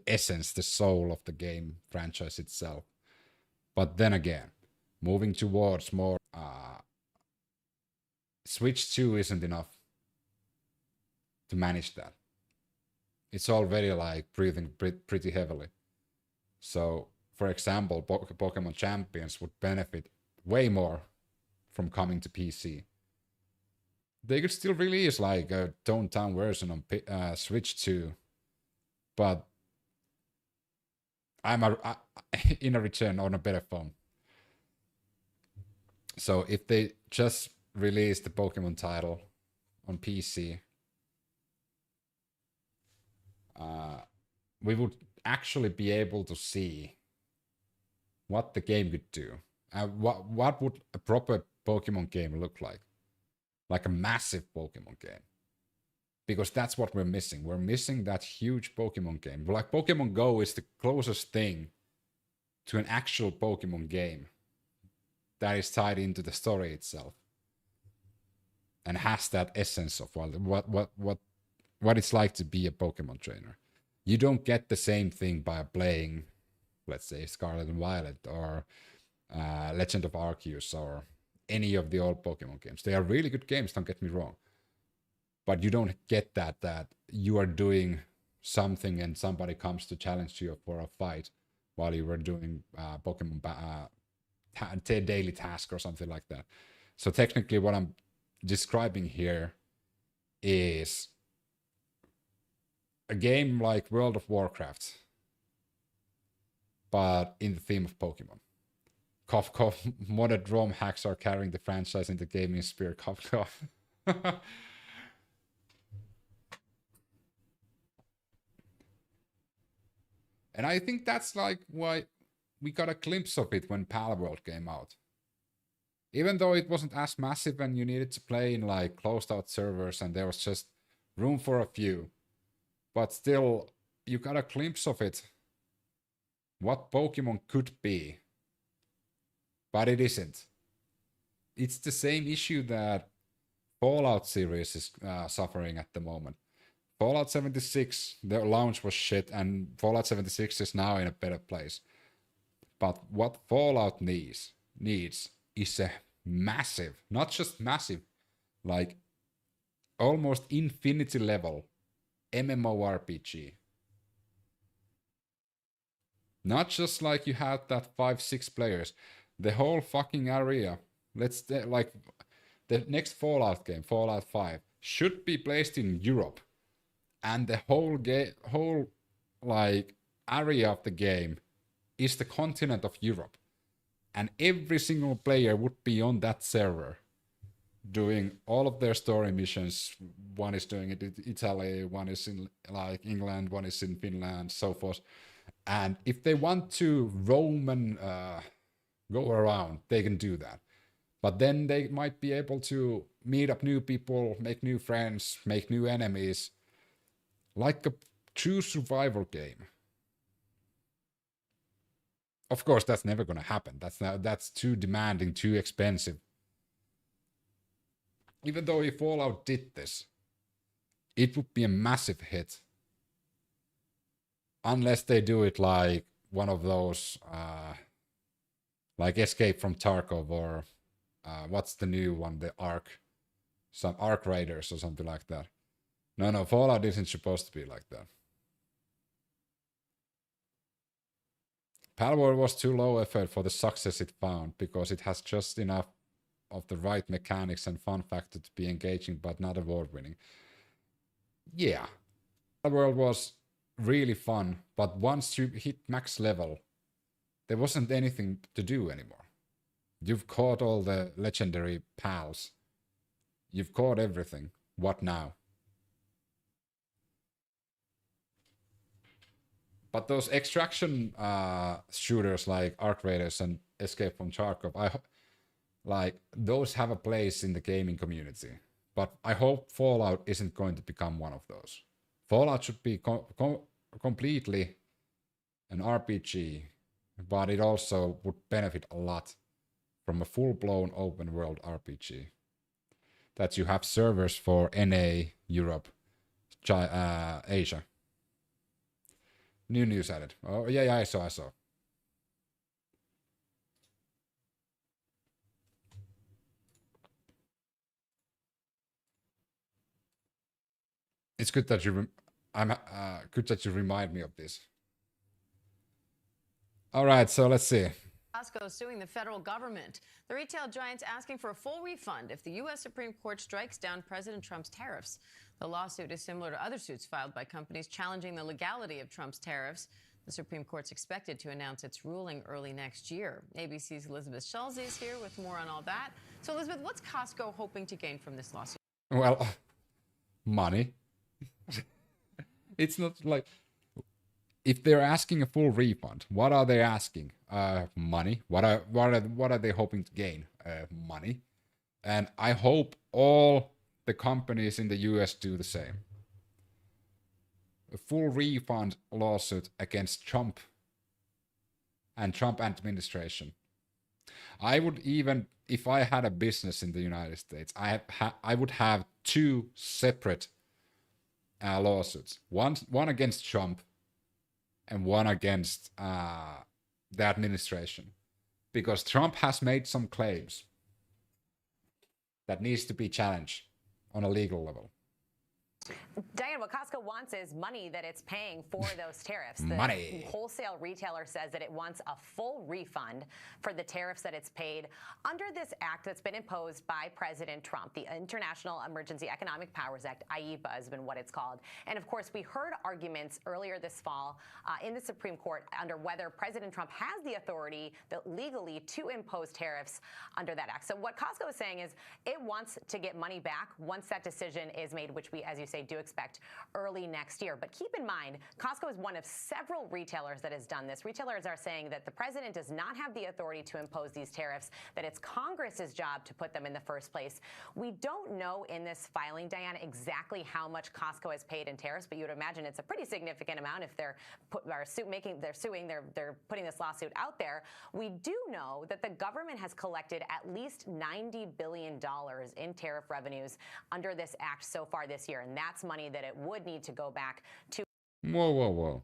essence, the soul of the game franchise itself. But then again, moving towards more Switch 2 isn't enough to manage that. It's already like breathing pretty heavily. So, for example, Pokemon Champions would benefit way more from coming to PC. They could still release like a toned down version on Switch 2, but in a return on a better phone. So if they just release the Pokemon title on PC, we would actually be able to see what the game could do. What would a proper Pokemon game look like? Like a massive Pokemon game. Because that's what we're missing. We're missing that huge Pokemon game. Like Pokemon Go is the closest thing to an actual Pokemon game that is tied into the story itself and has that essence of what it's like to be a Pokemon trainer. You don't get the same thing by playing, let's say, Scarlet and Violet or Legend of Arceus or any of the old Pokemon games. They are really good games, don't get me wrong. But you don't get that you are doing something and somebody comes to challenge you for a fight while you were doing Pokemon daily task or something like that. So technically what I'm describing here is a game like World of Warcraft, but in the theme of Pokemon. Cough, cough, modded ROM hacks are carrying the franchise into gaming sphere. Cough, cough. And I think that's like why we got a glimpse of it when Palworld came out. Even though it wasn't as massive and you needed to play in like closed out servers and there was just room for a few, but still you got a glimpse of it, what Pokemon could be, but it isn't. It's the same issue that Fallout series is suffering at the moment. Fallout 76, the launch was shit, and Fallout 76 is now in a better place. But what Fallout needs is a massive, not just massive, like almost infinity level MMORPG. Not just like you had that 5-6 players. The whole fucking area. Like the next Fallout game, Fallout 5, should be placed in Europe. And the whole like area of the game is the continent of Europe. And every single player would be on that server doing all of their story missions. One is doing it in Italy, one is in like England, one is in Finland, so forth. And if they want to roam and go around, they can do that. But then they might be able to meet up new people, make new friends, make new enemies. Like a true survival game. Of course, that's never going to happen. That's too demanding, too expensive. Even though if Fallout did this, it would be a massive hit. Unless they do it like one of those, like Escape from Tarkov or what's the new one, the Ark, some Ark Raiders or something like that. No, Fallout isn't supposed to be like that. Palworld was too low effort for the success it found because it has just enough of the right mechanics and fun factor to be engaging but not award-winning. Yeah, Palworld was really fun, but once you hit max level, there wasn't anything to do anymore. You've caught all the legendary pals. You've caught everything. What now? But those extraction shooters like Ark Raiders and Escape from Tarkov, those have a place in the gaming community. But I hope Fallout isn't going to become one of those. Fallout should be completely an RPG, but it also would benefit a lot from a full-blown open world RPG. That you have servers for NA, Europe, Asia. New news added. Oh, yeah, I saw. It's good that you good that you remind me of this. All right, so let's see. Costco suing the federal government. The retail giant's asking for a full refund if the U.S. Supreme Court strikes down President Trump's tariffs. The lawsuit is similar to other suits filed by companies challenging the legality of Trump's tariffs. The Supreme Court's expected to announce its ruling early next year. ABC's Elizabeth Schulze is here with more on all that. So, Elizabeth, what's Costco hoping to gain from this lawsuit? Well, money. It's not like... If they're asking a full refund, what are they asking? Money. What are they hoping to gain? Money. And I hope all the companies in the US do the same. A full refund lawsuit against Trump and Trump administration. I would even, if I had a business in the United States, I would have two separate lawsuits. One against Trump and one against the administration. Because Trump has made some claims that needs to be challenged on a legal level. Diane, what Costco wants is money that it's paying for those tariffs. Money. The wholesale retailer says that it wants a full refund for the tariffs that it's paid under this act that's been imposed by President Trump, the International Emergency Economic Powers Act, IEEPA has been what it's called. And of course, we heard arguments earlier this fall in the Supreme Court under whether President Trump has the authority legally to impose tariffs under that act. So what Costco is saying is it wants to get money back once that decision is made, which we, as you say, do expect early next year. But keep in mind, Costco is one of several retailers that has done this. Retailers are saying that the president does not have the authority to impose these tariffs, that it's Congress's job to put them in the first place. We don't know in this filing, Diane, exactly how much Costco has paid in tariffs, but you would imagine it's a pretty significant amount if they're putting this lawsuit out there. We do know that the government has collected at least $90 billion in tariff revenues under this act so far this year, and that's money that it would need to go back to. Whoa.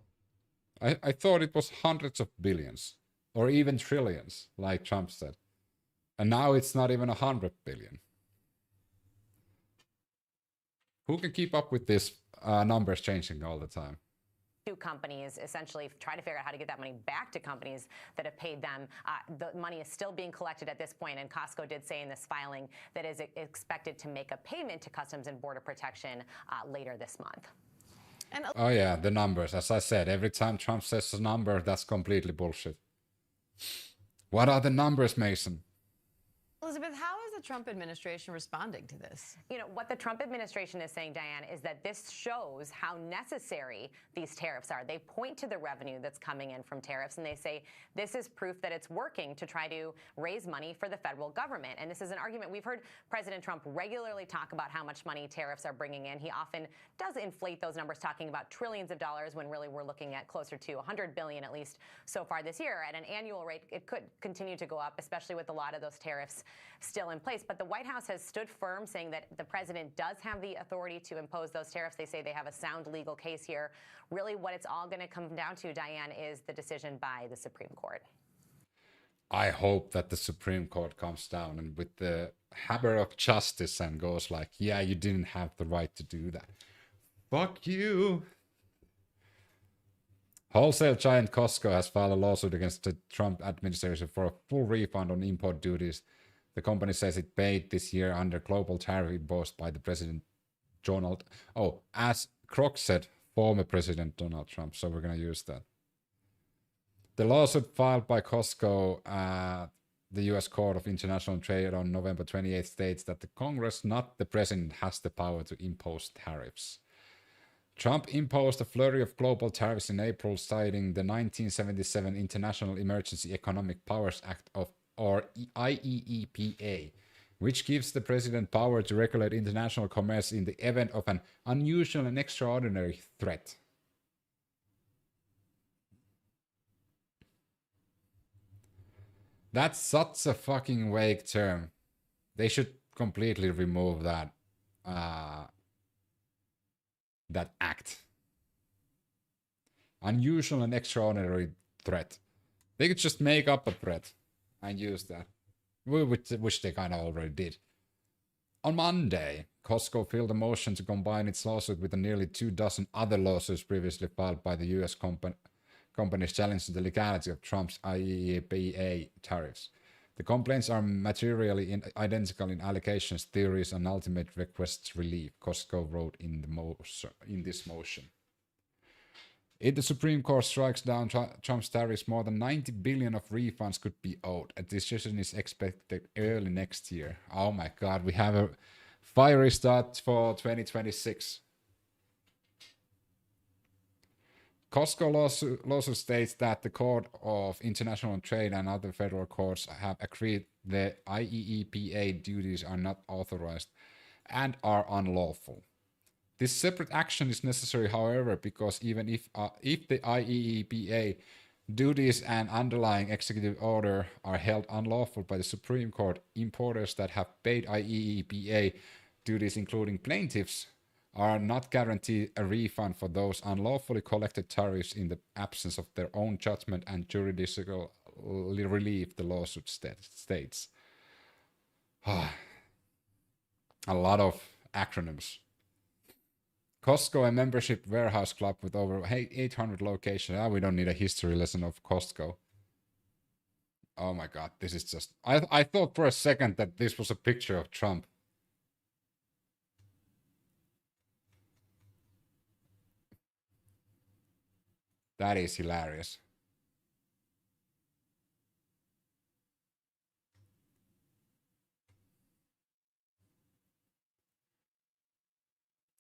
I thought it was hundreds of billions or even trillions, like Trump said. And now it's not even 100 billion. Who can keep up with this numbers changing all the time? Companies essentially try to figure out how to get that money back to companies that have paid them. The money is still being collected at this point, and Costco did say in this filing that is expected to make a payment to Customs and Border Protection later this month. Oh yeah, the numbers. As I said, every time Trump says a number, that's completely bullshit. What are the numbers, Mason? Elizabeth, how is the Trump administration responding to this? You know, what the Trump administration is saying, Diane, is that this shows how necessary these tariffs are. They point to the revenue that's coming in from tariffs, and they say this is proof that it's working to try to raise money for the federal government. And this is an argument we've heard President Trump regularly talk about how much money tariffs are bringing in. He often does inflate those numbers, talking about trillions of dollars when really we're looking at closer to 100 billion at least so far this year. At an annual rate, it could continue to go up, especially with a lot of those tariffs still in place. But the White House has stood firm, saying that the president does have the authority to impose those tariffs. They say they have a sound legal case here. Really, what it's all going to come down to, Diane, is the decision by the Supreme Court. I hope that the Supreme Court comes down and with the hammer of justice and goes like, yeah, you didn't have the right to do that. Fuck you. Wholesale giant Costco has filed a lawsuit against the Trump administration for a full refund on import duties the company says it paid this year under global tariff imposed by the President Donald. Oh, as Croc said, former President Donald Trump. So we're going to use that. The lawsuit filed by Costco at the U.S. Court of International Trade on November 28 states that the Congress, not the President, has the power to impose tariffs. Trump imposed a flurry of global tariffs in April, citing the 1977 International Emergency Economic Powers Act or IEEPA, which gives the president power to regulate international commerce in the event of an unusual and extraordinary threat. That's such a fucking vague term. They should completely remove that that act. Unusual and extraordinary threat. They could just make up a threat and use that, which they kind of already did. On Monday, Costco filed a motion to combine its lawsuit with the nearly 24 other lawsuits previously filed by the U.S. companies challenging the legality of Trump's IEEPA tariffs. The complaints are materially identical in allegations, theories, and ultimate requests relief, Costco wrote in this motion. If the Supreme Court strikes down Trump's tariffs, more than $90 billion of refunds could be owed. A decision is expected early next year. Oh my God, we have a fiery start for 2026. Costco lawsuit states that the Court of International Trade and other federal courts have agreed the IEEPA duties are not authorized and are unlawful. This separate action is necessary, however, because even if the IEEPA duties and underlying executive order are held unlawful by the Supreme Court, importers that have paid IEEPA duties, including plaintiffs, are not guaranteed a refund for those unlawfully collected tariffs in the absence of their own judgment and juridical relief, the lawsuit states. A lot of acronyms. Costco, a membership warehouse club with over 800 locations. We don't need a history lesson of Costco. Oh my god, this is just... I thought for a second that this was a picture of Trump. That is hilarious.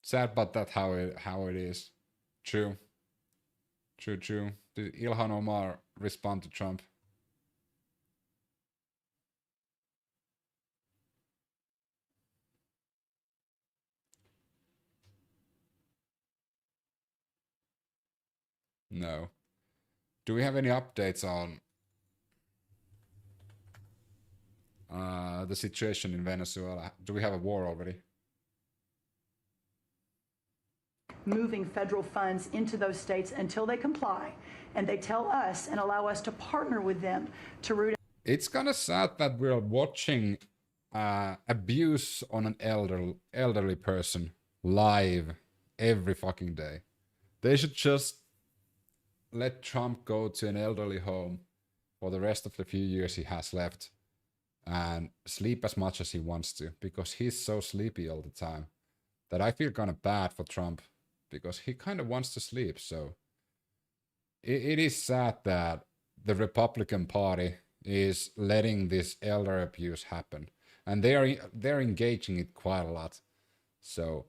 Sad, but that's how it is. True. True. Did Ilhan Omar respond to Trump? No. Do we have any updates on the situation in Venezuela? Do we have a war already? Moving federal funds into those states until they comply, and they tell us and allow us to partner with them to root. It's kind of sad that we're watching abuse on an elderly person live every fucking day. They should just let Trump go to an elderly home for the rest of the few years he has left and sleep as much as he wants to, because he's so sleepy all the time that I feel kind of bad for Trump, because he kind of wants to sleep. So it is sad that the Republican Party is letting this elder abuse happen, and they're engaging it quite a lot. So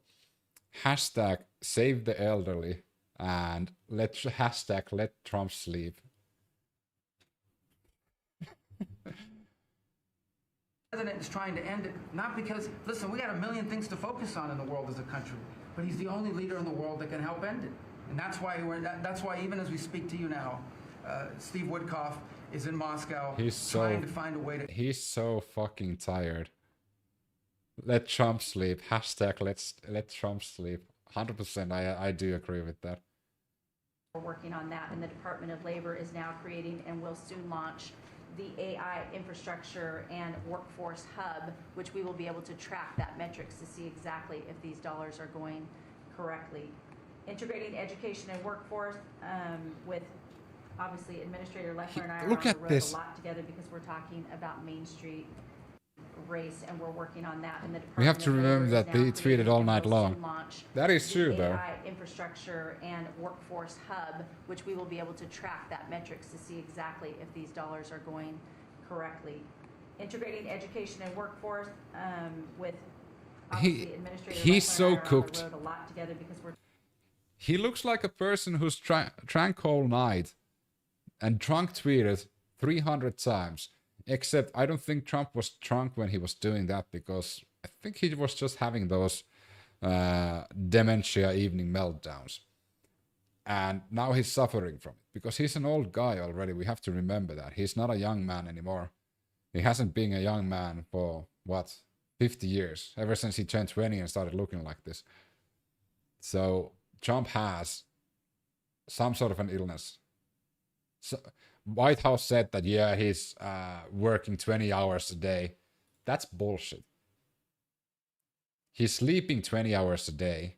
hashtag save the elderly and hashtag let Trump sleep. The president is trying to end it, not because, listen, we got a million things to focus on in the world as a country, but he's the only leader in the world that can help end it. And that's why that's why even as we speak to you now, Steve Woodcock is in Moscow trying to find a way to... He's so fucking tired. Let Trump sleep. Hashtag let Trump sleep. 100%, I do agree with that. We're working on that, and the Department of Labor is now creating and will soon launch the AI infrastructure and workforce hub, which we will be able to track that metrics to see exactly if these dollars are going correctly. Integrating education and workforce with, obviously, Administrator Leffler and I are on the road a lot together because we're talking about Main Street race, and we're working on that. And the we have to remember that they tweeted all night long. That is true, though. AI infrastructure and workforce hub, which we will be able to track that metrics to see exactly if these dollars are going correctly. Integrating education and workforce with, obviously, Administrator he's Leffler and I so are on cooked. the road a lot together because we're... He looks like a person who's drank all night and drunk tweeted 300 times. Except I don't think Trump was drunk when he was doing that, because I think he was just having those dementia evening meltdowns. And now he's suffering from it, because he's an old guy already. We have to remember that. He's not a young man anymore. He hasn't been a young man for, 50 years? Ever since he turned 20 and started looking like this. So Trump has some sort of an illness. So White House said that, yeah, he's working 20 hours a day. That's bullshit. He's sleeping 20 hours a day.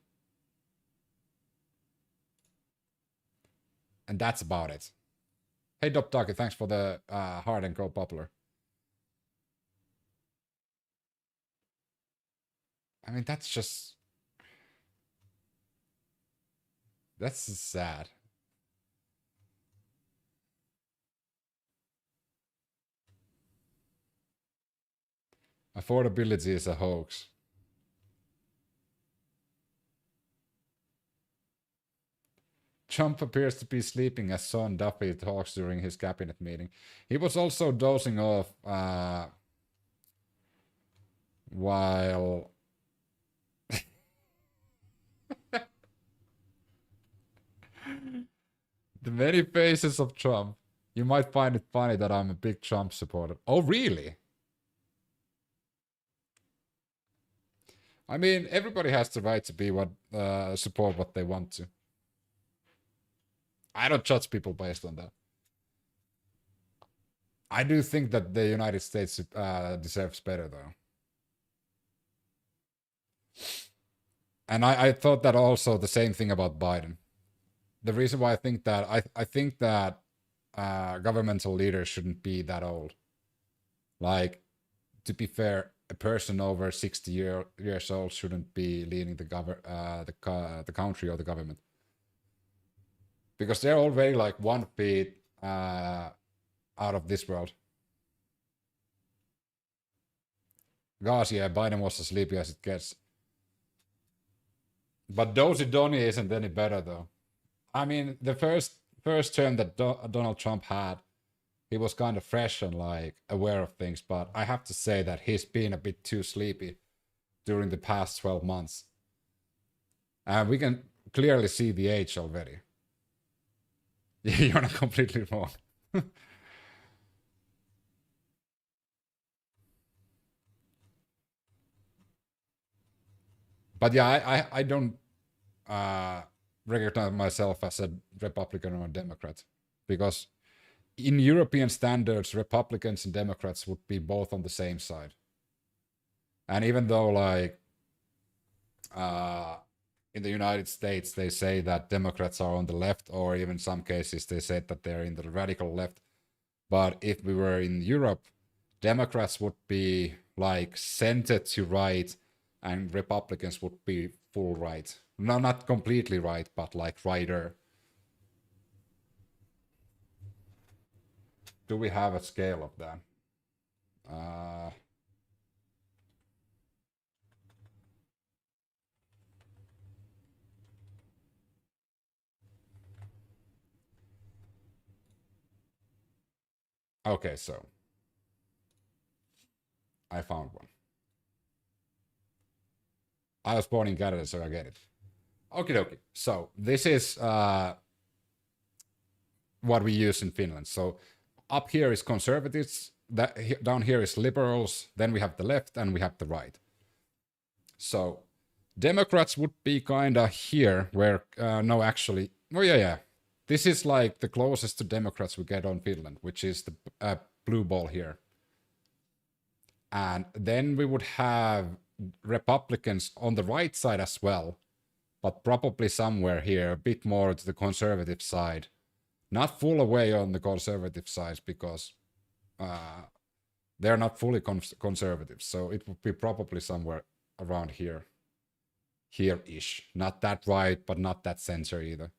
And that's about it. Hey, Doptaki, thanks for the Hard and Go Popular. I mean, that's just... That's just sad. Affordability is a hoax. Trump appears to be sleeping as Sean Duffy talks during his cabinet meeting. He was also dozing off while... The many faces of Trump. You might find it funny that I'm a big Trump supporter. Oh, really? I mean, everybody has the right to be support what they want to. I don't judge people based on that. I do think that the United States deserves better, though. And I thought that also the same thing about Biden. The reason why I think that, I think that governmental leaders shouldn't be that old. Like, to be fair, a person over 60 years old shouldn't be leading the country or the government. Because they're already like 1 feet out of this world. Gosh, yeah, Biden was as sleepy as it gets. But Dozy Donny isn't any better, though. I mean, the first term that Donald Trump had, he was kind of fresh and like aware of things. But I have to say that he's been a bit too sleepy during the past 12 months. And we can clearly see the age already. You're not completely wrong. But yeah, I don't recognize myself as a Republican or a Democrat, because in European standards, Republicans and Democrats would be both on the same side. And even though like in the United States, they say that Democrats are on the left, or even some cases they said that they're in the radical left. But if we were in Europe, Democrats would be like centered to right, and Republicans would be full right. No, not completely right, but like righter. Do we have a scale of that? Okay, so I found one. I was born in Canada, so I get it. Okie dokie. So this is what we use in Finland. So up here is conservatives, down here is liberals, then we have the left, and we have the right. So Democrats would be kind of here, where, no, actually, oh yeah. This is like the closest to Democrats we get on Finland, which is the blue ball here. And then we would have Republicans on the right side as well, but probably somewhere here, a bit more to the conservative side. Not full away on the conservative side, because they're not fully conservative. So it would be probably somewhere around here. Here-ish. Not that right, but not that center either.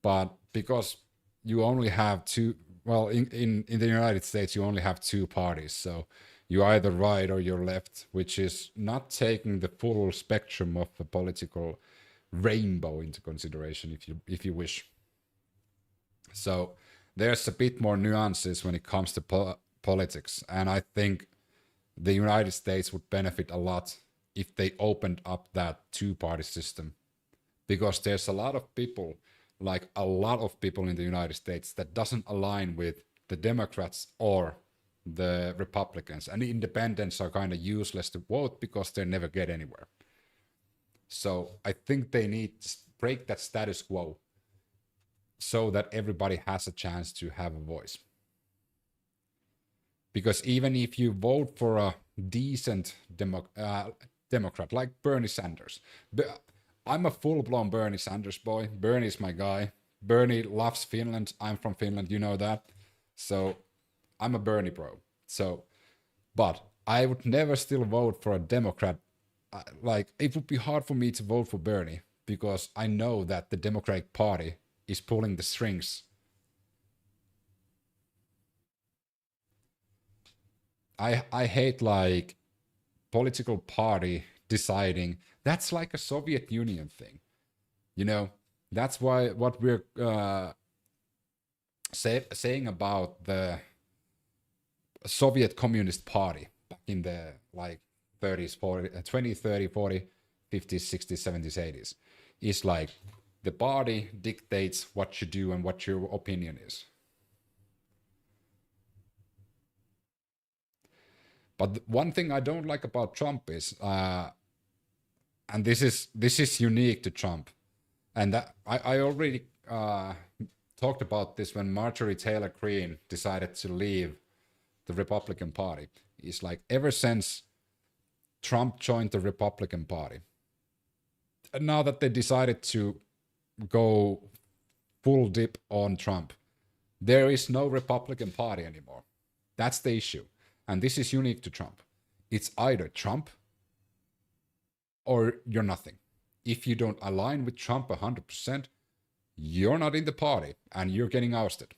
But because you only have two, well, in the United States, you only have two parties. So you're either right or you're left, which is not taking the full spectrum of the political rainbow into consideration, if you wish. So there's a bit more nuances when it comes to politics. And I think the United States would benefit a lot if they opened up that two-party system. Because there's a lot of people, like a lot of people in the United States, that doesn't align with the Democrats or the Republicans. And the independents are kind of useless to vote because they never get anywhere. So I think they need to break that status quo so that everybody has a chance to have a voice. Because even if you vote for a decent Democrat like Bernie Sanders, I'm a full-blown Bernie Sanders boy. Bernie's my guy. Bernie loves Finland. I'm from Finland, you know that. So I'm a Bernie bro. So, but I would never still vote for a Democrat. Like, it would be hard for me to vote for Bernie because I know that the Democratic Party is pulling the strings. I hate like political party deciding. That's like a Soviet Union thing, you know. That's why what we're saying about the Soviet Communist Party back in the like 30s, 40, 20, 30, 40, 50s, 60s, 70s, 80s is like the party dictates what you do and what your opinion is. But one thing I don't like about Trump is, and this is unique to Trump, and that I already talked about this when Marjorie Taylor Greene decided to leave the Republican Party. It's like ever since Trump joined the Republican Party, now that they decided to go full dip on Trump, there is no Republican Party anymore. That's the issue. And this is unique to Trump. It's either Trump or you're nothing. If you don't align with Trump 100%, you're not in the party and you're getting ousted.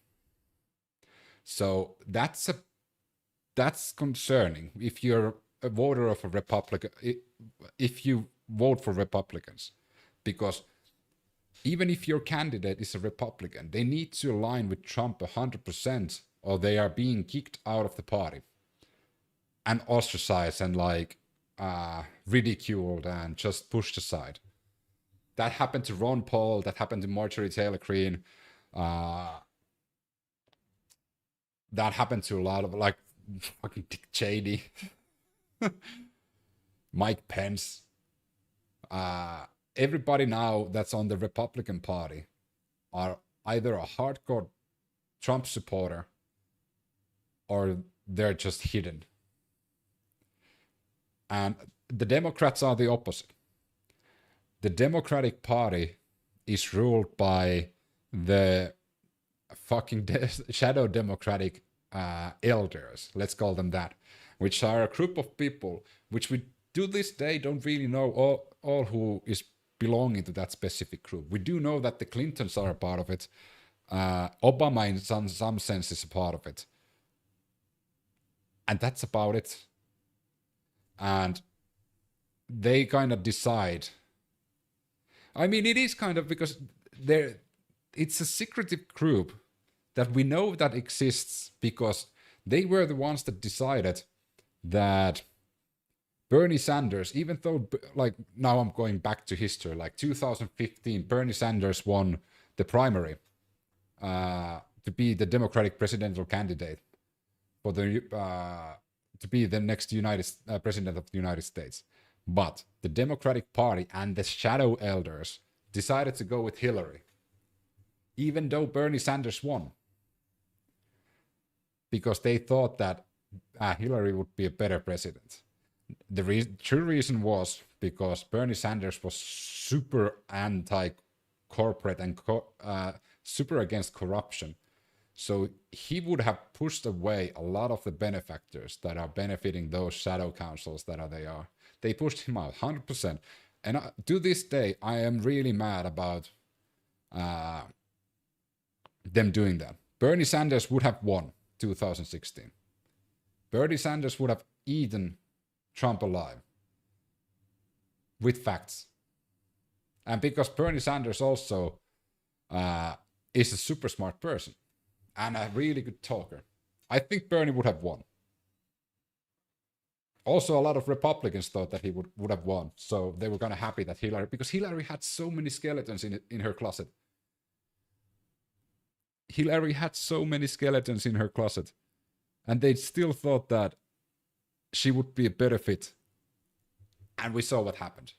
So that's concerning if you're a voter of a Republican, if you vote for Republicans, because even if your candidate is a Republican, they need to align with Trump 100% or they are being kicked out of the party and ostracized and like ridiculed and just pushed aside. That happened to Ron Paul, that happened to Marjorie Taylor Greene, that happened to a lot of like fucking Dick Cheney, Mike Pence. Everybody now that's on the Republican Party are either a hardcore Trump supporter or they're just hidden. And the Democrats are the opposite. The Democratic Party is ruled by the fucking shadow Democratic elders, let's call them that, which are a group of people which we to this day don't really know all who is belonging to that specific group. We do know that the Clintons are a part of it. Obama in some sense is a part of it. And that's about it. And they kind of decide. I mean, it is kind of because it's a secretive group that we know that exists because they were the ones that decided that Bernie Sanders, even though, like, now I'm going back to history, like 2015, Bernie Sanders won the primary to be the Democratic presidential candidate for the to be the next president of the United States. But the Democratic Party and the shadow elders decided to go with Hillary, even though Bernie Sanders won, because they thought that Hillary would be a better president. The true reason was because Bernie Sanders was super anti-corporate and super against corruption. So he would have pushed away a lot of the benefactors that are benefiting those shadow councils that they are. They pushed him out 100%. And to this day, I am really mad about them doing that. Bernie Sanders would have won 2016. Bernie Sanders would have eaten Trump alive with facts. And because Bernie Sanders also is a super smart person and a really good talker, I think Bernie would have won. Also, a lot of Republicans thought that he would have won, so they were kind of happy that Hillary, because Hillary had so many skeletons in her closet. Hillary had so many skeletons in her closet, and they still thought that she would be a better fit. And we saw what happened.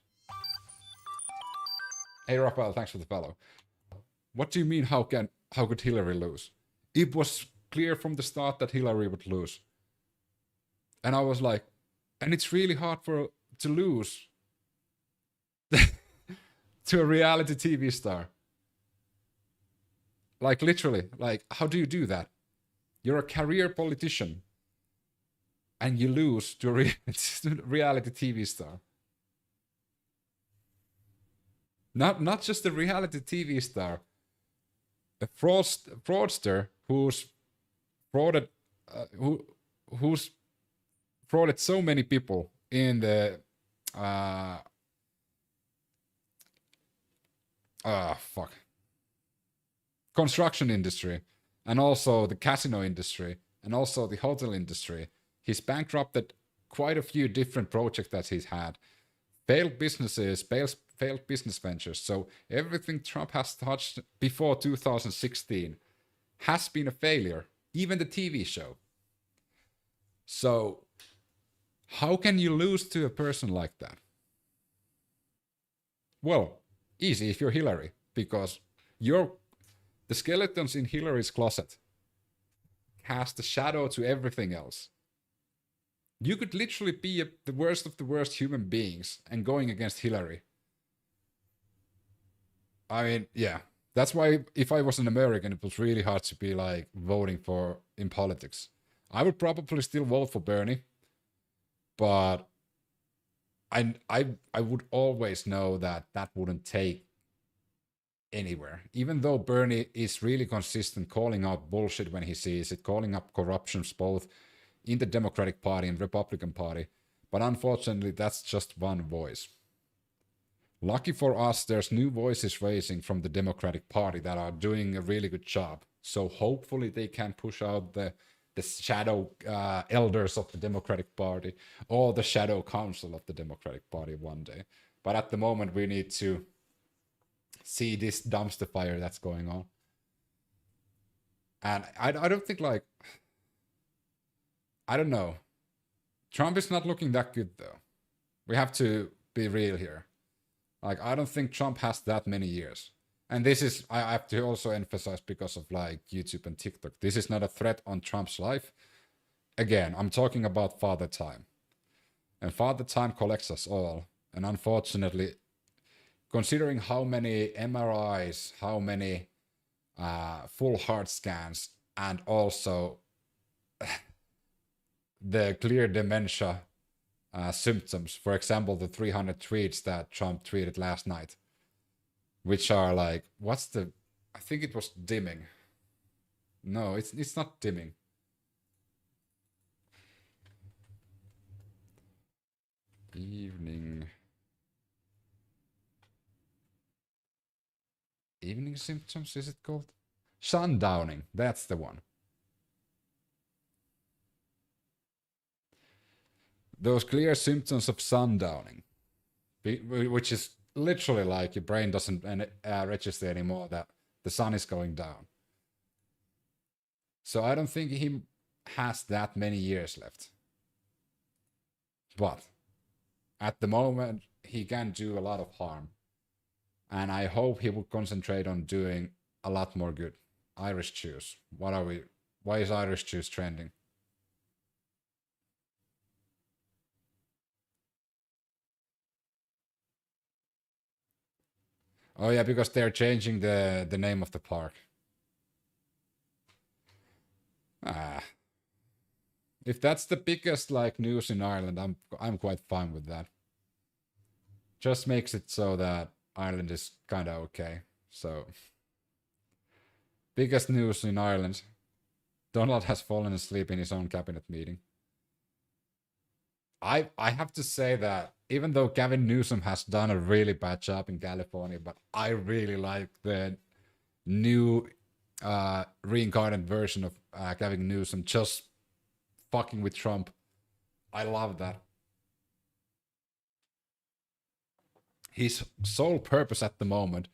Hey Raphael, thanks for the follow. What do you mean, how could Hillary lose? It was clear from the start that Hillary would lose. And I was like, and it's really hard to lose to a reality TV star. Like literally, like how do you do that? You're a career politician and you lose to a reality TV star. Not just a reality TV star, a fraudster who's frauded so many people in the construction industry, and also the casino industry, and also the hotel industry. He's bankrupted quite a few different projects that he's had, failed businesses, failed business ventures. So everything Trump has touched before 2016 has been a failure, even the TV show. So how can you lose to a person like that? Well, easy if you're Hillary, because the skeletons in Hillary's closet cast a shadow to everything else. You could literally be the worst of the worst human beings and going against Hillary. I mean, yeah. That's why if I was an American, it was really hard to be like voting for in politics. I would probably still vote for Bernie, but I would always know that that wouldn't take anywhere. Even though Bernie is really consistent calling out bullshit when he sees it, calling up corruptions both in the Democratic Party and Republican Party, but unfortunately that's just one voice. Lucky for us, there's new voices raising from the Democratic Party that are doing a really good job. So hopefully they can push out the shadow elders of the Democratic Party or the shadow council of the Democratic Party one day. But at the moment, we need to see this dumpster fire that's going on. And I don't think, like, I don't know. Trump is not looking that good, though. We have to be real here. Like, I don't think Trump has that many years. And this is, I have to also emphasize because of like YouTube and TikTok. This is not a threat on Trump's life. Again, I'm talking about Father Time. And Father Time collects us all. And unfortunately, considering how many MRIs, how many full heart scans, and also the clear dementia symptoms, for example, the 300 tweets that Trump tweeted last night, which are like, what's the, I think it was dimming. No, it's not dimming. Evening symptoms, is it called? Sundowning, that's the one. Those clear symptoms of sundowning, which is literally like your brain doesn't register anymore that the sun is going down. So I don't think he has that many years left. But at the moment, he can do a lot of harm. And I hope he will concentrate on doing a lot more good. Irish juice. What are we? Why is Irish juice trending? Oh yeah, because they're changing the name of the park. If that's the biggest like news in Ireland, I'm quite fine with that. Just makes it so that Ireland is kind of okay. So biggest news in Ireland: Donald has fallen asleep in his own cabinet meeting. I have to say that even though Gavin Newsom has done a really bad job in California, but I really like the new reincarnated version of Gavin Newsom just fucking with Trump. I love that. His sole purpose at the moment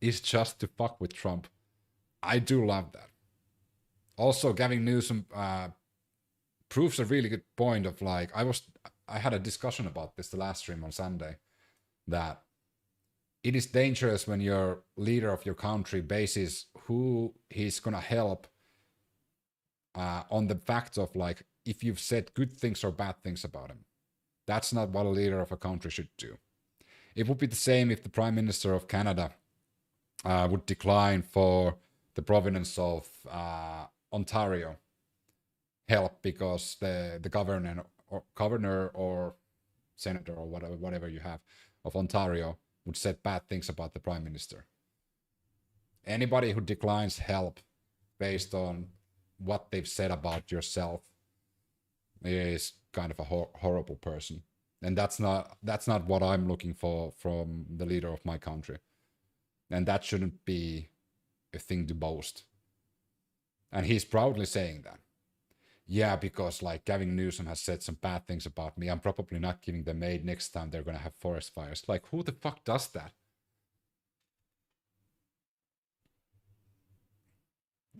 is just to fuck with Trump. I do love that. Also, Gavin Newsom proves a really good point of like, I had a discussion about this the last stream on Sunday, that it is dangerous when your leader of your country bases who he's gonna help on the fact of like, if you've said good things or bad things about him. That's not what a leader of a country should do. It would be the same if the Prime Minister of Canada would decline for the province of Ontario help because the governor or senator or whatever you have of Ontario would say bad things about the Prime Minister. Anybody who declines help based on what they've said about yourself is kind of a horrible person. And that's not what I'm looking for from the leader of my country. And that shouldn't be a thing to boast. And he's proudly saying that. Yeah, because like Gavin Newsom has said some bad things about me, I'm probably not giving them aid next time they're going to have forest fires. Like, who the fuck does that?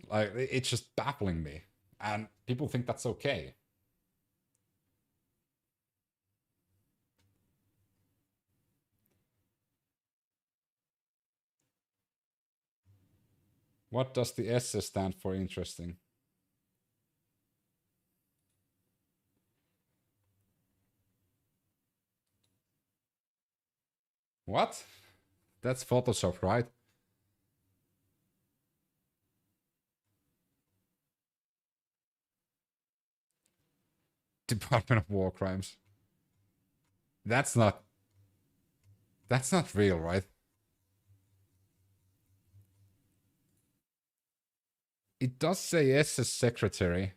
Like, it's just baffling me. And people think that's okay. What does the S stand for? Interesting. What? That's Photoshop, right? Department of War Crimes. That's not real, right? It does say SS Secretary.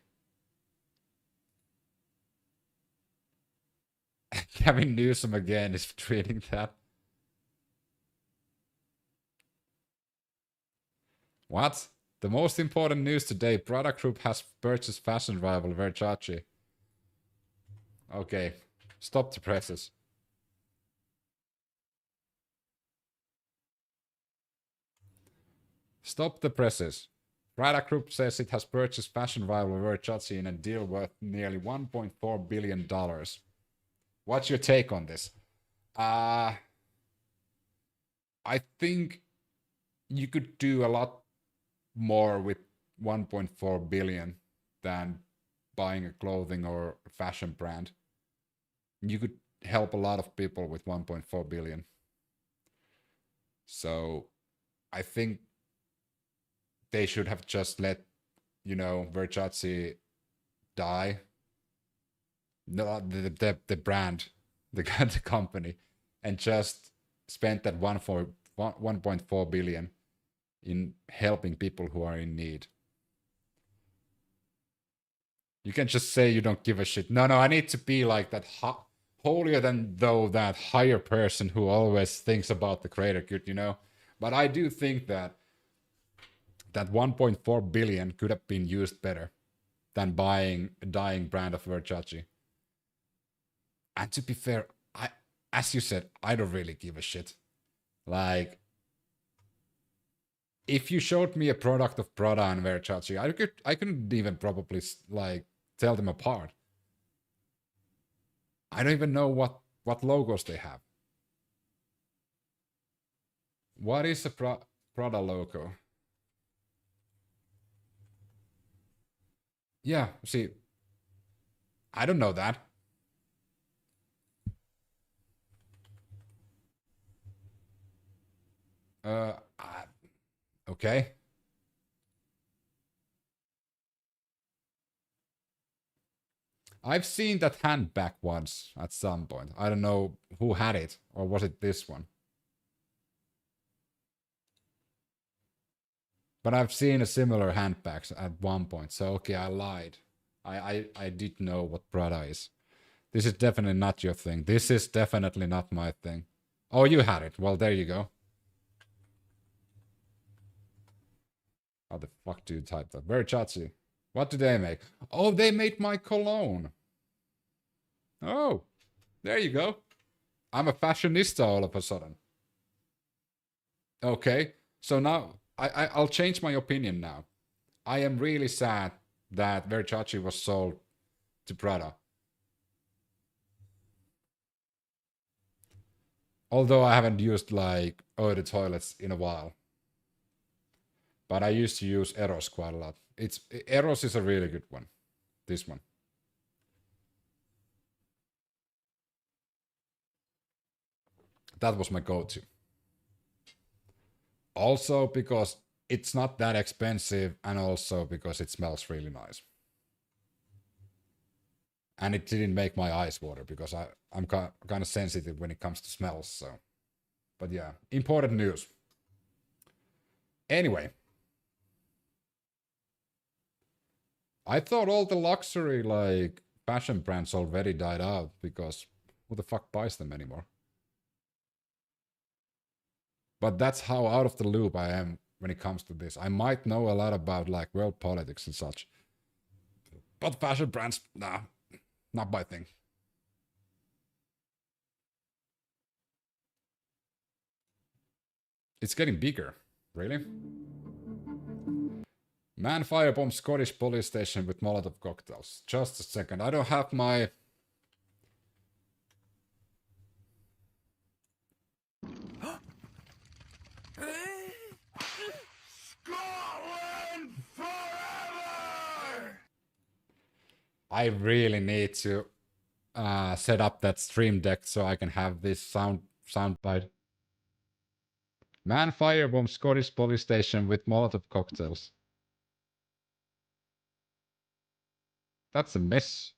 Gavin Newsom again is tweeting that. What? The most important news today, Prada Group has purchased fashion rival Versace. Okay, stop the presses. Stop the presses. Prada Group says it has purchased fashion rival Versace in a deal worth nearly $1.4 billion. What's your take on this? I think you could do a lot more with 1.4 billion than buying a clothing or a fashion brand. You could help a lot of people with 1.4 billion. So I think they should have just let, you know, Versace die. No, the brand, the company, and just spent that 1.4 billion in helping people who are in need. You can just say you don't give a shit. No, I need to be like that holier than thou, that higher person who always thinks about the greater good, you know. But I do think that 1.4 billion could have been used better than buying a dying brand of Versace. And to be fair, as you said, I don't really give a shit. Like, if you showed me a product of Prada and Versace, I couldn't even probably like tell them apart. I don't even know what logos they have. What is a Prada logo? Yeah, see, I don't know that. Okay. I've seen that handbag once at some point. I don't know who had it, or was it this one? But I've seen a similar handbags at one point. So okay, I lied. I did know what Prada is. This is definitely not your thing. This is definitely not my thing. Oh, you had it. Well, there you go. How the fuck do you type that? Versace. What do they make? Oh, they made my cologne. Oh, there you go. I'm a fashionista all of a sudden. Okay, so now I'll change my opinion now. I am really sad that Versace was sold to Prada. Although I haven't used like eau de toilets in a while. But I used to use Eros quite a lot. Eros is a really good one. This one. That was my go-to. Also because it's not that expensive, and also because it smells really nice. And it didn't make my eyes water because I'm kind of sensitive when it comes to smells. So, but yeah, important news. Anyway, I thought all the luxury like fashion brands already died out because who the fuck buys them anymore? But that's how out of the loop I am when it comes to this. I might know a lot about like world politics and such, but fashion brands, nah, not my thing. It's getting bigger, really? Man firebombs Scottish police station with Molotov cocktails. Just a second, I don't have my... Scotland forever! I really need to set up that stream deck so I can have this sound bite. Man firebombs Scottish police station with Molotov cocktails. That's a mess.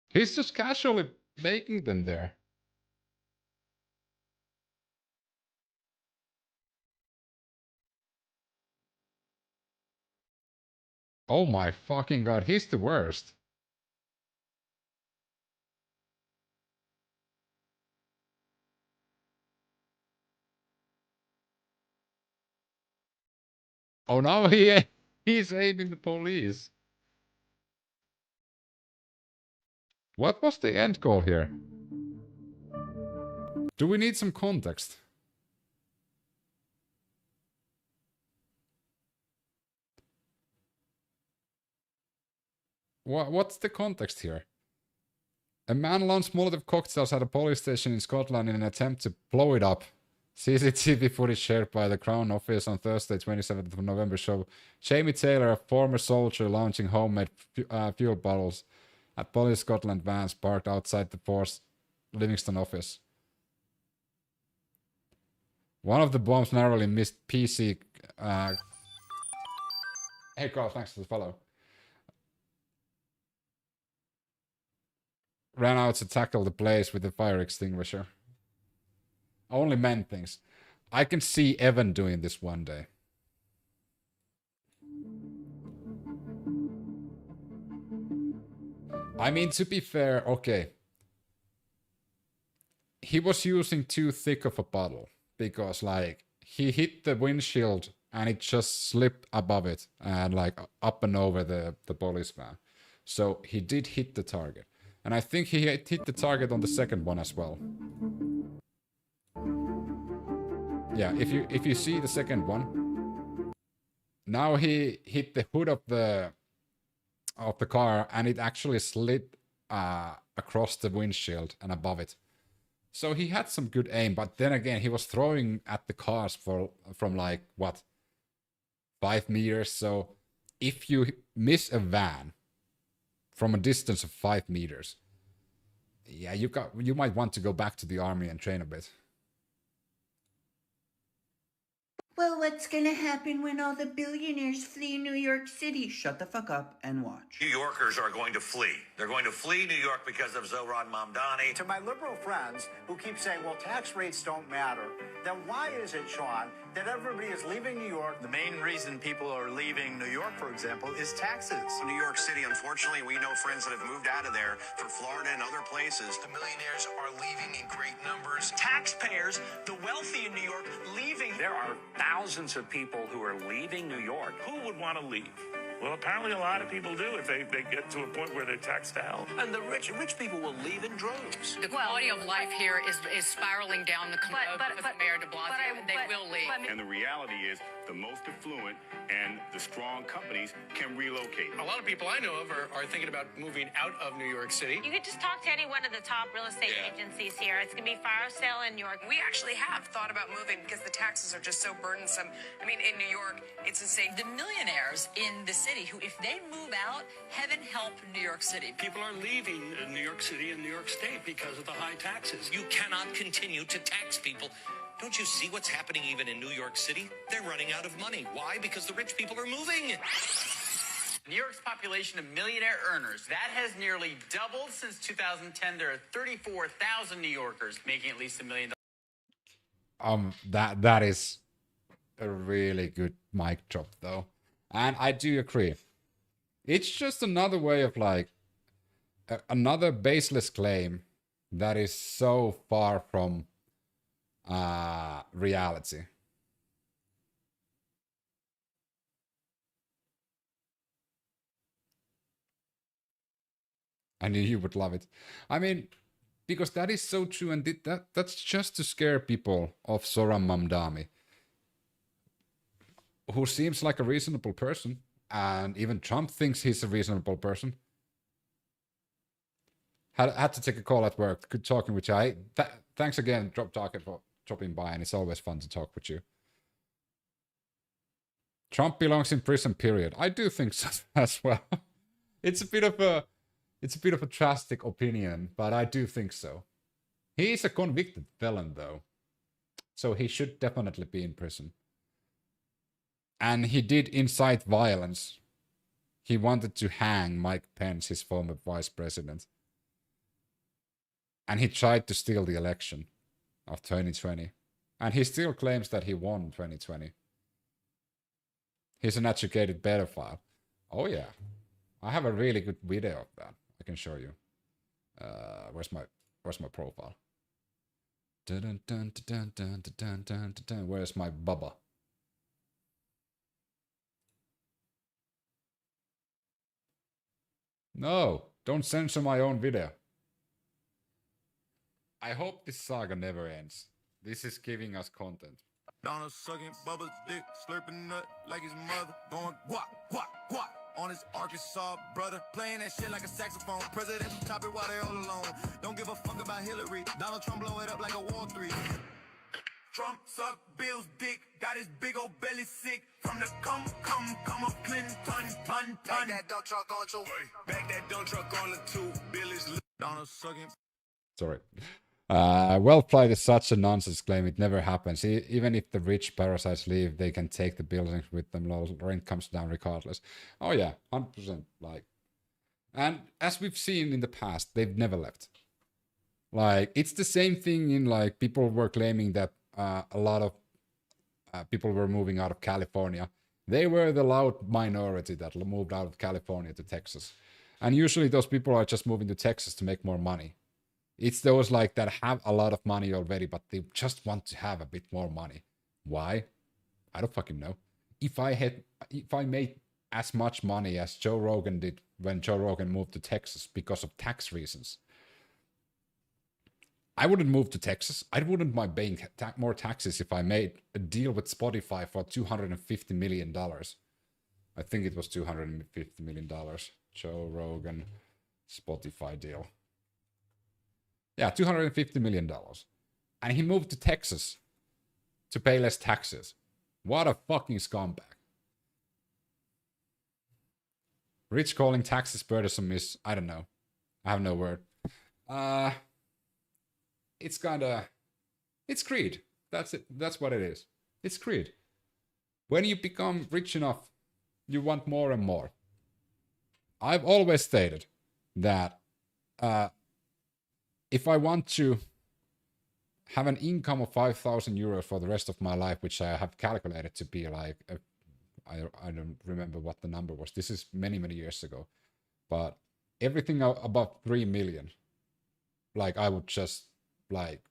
He's just casually making them there. Oh my fucking god, he's the worst. Oh no, he's aiming the police. What was the end goal here? Do we need some context? What's the context here? A man launched Molotov cocktails at a police station in Scotland in an attempt to blow it up. CCTV footage shared by the Crown Office on Thursday, 27th of November showed Jamie Taylor, a former soldier, launching homemade fuel bottles at Police Scotland vans parked outside the force Livingston office. One of the bombs narrowly missed PC. Hey Carl, thanks for the follow. Ran out to tackle the blaze with a fire extinguisher. Only men things. I can see Evan doing this one day. I mean, to be fair, okay. He was using too thick of a bottle. Because, like, he hit the windshield and it just slipped above it. And, like, up and over the police van. So, he did hit the target. And I think he hit the target on the second one as well. Yeah, if you see the second one, now he hit the hood of the car and it actually slid across the windshield and above it. So he had some good aim, but then again he was throwing at the cars from like what, 5 meters. So if you miss a van from a distance of 5 meters, yeah, you might want to go back to the army and train a bit. Well, what's gonna happen when all the billionaires flee New York City? Shut the fuck up and watch. New Yorkers are going to flee. They're going to flee New York because of Zohran Mamdani. To my liberal friends who keep saying, well, tax rates don't matter, then why is it, Sean, that everybody is leaving New York? The main reason people are leaving New York, for example, is taxes. New York City, unfortunately, we know friends that have moved out of there for Florida and other places. The millionaires are leaving in great numbers. Taxpayers, the wealthy in New York, leaving. There are thousands of people who are leaving New York. Who would want to leave? Well, apparently a lot of people do if they get to a point where they're taxed to hell. And the rich people will leave in droves. The quality of life here is spiraling down the Mayor de Blasio. They will leave. And the reality is the most affluent and the strong companies can relocate. A lot of people I know of are thinking about moving out of New York City. You could just talk to any one of the top real estate agencies here. It's going to be fire sale in New York. We actually have thought about moving because the taxes are just so burdensome. I mean, in New York, it's insane. The millionaires in the city who, if they move out, heaven help New York City. People are leaving New York City and New York State because of the high taxes. You cannot continue to tax people. Don't you see what's happening even in New York City? They're running out of money. Why? Because the rich people are moving. New York's population of millionaire earners, that has nearly doubled since 2010. There are 34,000 New Yorkers making at least $1 million. That is a really good mic drop though. And I do agree. It's just another way of like another baseless claim that is so far from reality. I knew you would love it. I mean, because that is so true, and that's just to scare people off Zohran Mamdani, who seems like a reasonable person, and even Trump thinks he's a reasonable person. Had to take a call at work. Good talking with you. Thanks again, for dropping by, and it's always fun to talk with you. Trump belongs in prison, period. I do think so as well. It's It's a bit of a drastic opinion, but I do think so. He is a convicted felon, though. So he should definitely be in prison. And he did incite violence. He wanted to hang Mike Pence, his former vice president. And he tried to steal the election of 2020. And he still claims that he won 2020. He's an educated pedophile. Oh yeah. I have a really good video of that. I can show you. Where's my profile? Dun, dun, dun, dun, dun, dun, dun, dun. Where's my Bubba? No, don't censor my own video. I hope this saga never ends. This is giving us content. Donald sucking Bubba's dick, slurping nut like his mother, going guap, guap, guap on his Arkansas brother, playing that shit like a saxophone. Presidential topic while they all alone. Don't give a fuck about Hillary. Donald Trump blow it up like a War 3. Trump suck Bill's dick, got his big old belly sick. From the come up Clinton, ton. Back that dump truck on two. Back that dump truck on the two. Bill is Donald sucking. Sorry. Wealth flight is such a nonsense claim. It never happens. Even if the rich parasites leave, they can take the buildings with them. Rent comes down regardless. Oh yeah, 100%. Like, and as we've seen in the past, they've never left. Like, it's the same thing in, like, people were claiming that a lot of people were moving out of California. They were the loud minority that moved out of California to Texas. And usually those people are just moving to Texas to make more money. It's those like that have a lot of money already, but they just want to have a bit more money. Why? I don't fucking know. If I made as much money as Joe Rogan did when Joe Rogan moved to Texas because of tax reasons, I wouldn't move to Texas. I wouldn't mind paying more taxes if I made a deal with Spotify for $250 million. I think it was $250 million. Joe Rogan Spotify deal. Yeah, $250 million. And he moved to Texas to pay less taxes. What a fucking scumbag. Rich calling taxes burdensome is, I don't know. I have no word. It's greed. That's it. That's what it is. It's greed. When you become rich enough, you want more and more. I've always stated that if I want to have an income of 5,000 euros for the rest of my life, which I have calculated to be like, I don't remember what the number was. This is many, many years ago. But everything above 3 million, like I would just like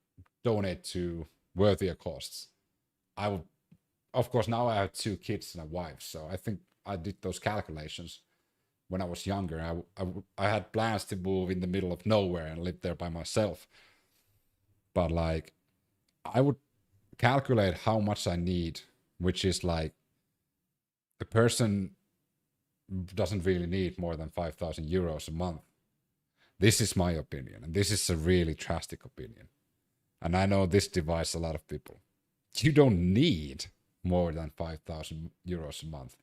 donate to worthier costs. I would, of course, now I have 2 kids and a wife, so I think I did those calculations when I was younger. I had plans to move in the middle of nowhere and live there by myself, but like I would calculate how much I need, which is like the person doesn't really need more than 5,000 euros a month. This is my opinion, and this is a really drastic opinion. And I know this divides a lot of people. You don't need more than 5,000 euros a month.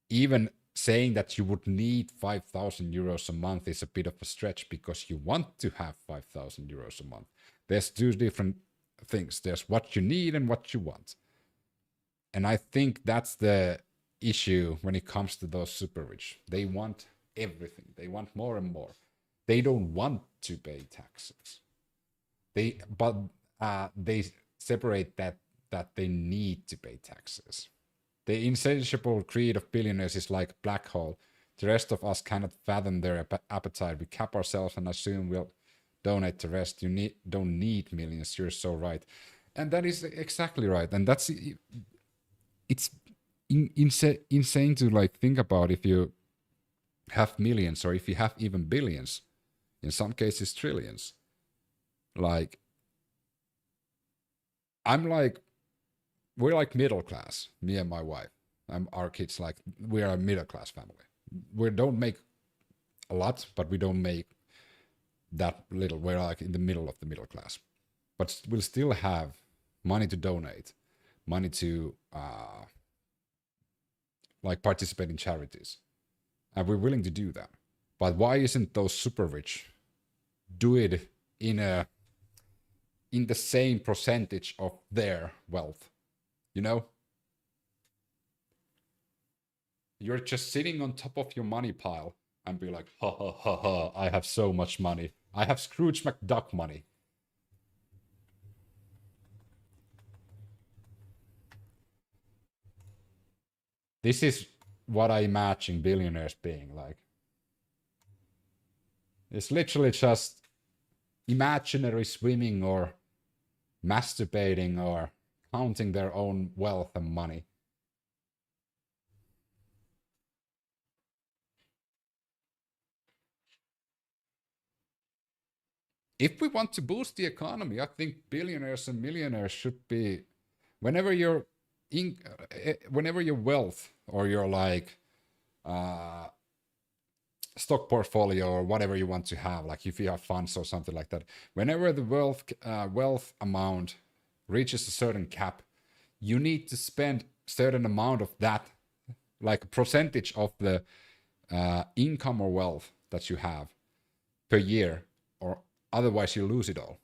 Even saying that you would need 5,000 euros a month is a bit of a stretch because you want to have 5,000 euros a month. There's 2 different things. There's what you need and what you want. And I think that's the issue when it comes to those super rich. They want everything. They want more and more. They don't want to pay taxes. But they separate that they need to pay taxes. The insatiable greed of billionaires is like a black hole. The rest of us cannot fathom their appetite. We cap ourselves and assume we'll donate the rest. You don't need millions. You're so right. And that is exactly right. And it's insane to like think about if you have millions or if you have even billions. In some cases, trillions. Like, we're like middle class, me and my wife. Our kids, like, we are a middle class family. We don't make a lot, but we don't make that little. We're like in the middle of the middle class. But we'll still have money to donate, money to like participate in charities. And we're willing to do that. But why isn't those super rich do it in the same percentage of their wealth? You know? You're just sitting on top of your money pile and be like, ha ha ha ha, I have so much money. I have Scrooge McDuck money. This is what I imagine billionaires being like. It's literally just imaginary swimming or masturbating or counting their own wealth and money. If we want to boost the economy, I think billionaires and millionaires should be, whenever your wealth or your like stock portfolio or whatever you want to have, like if you have funds or something like that, whenever the wealth amount reaches a certain cap, you need to spend certain amount of that, like a percentage of the income or wealth that you have per year, or otherwise you lose it all.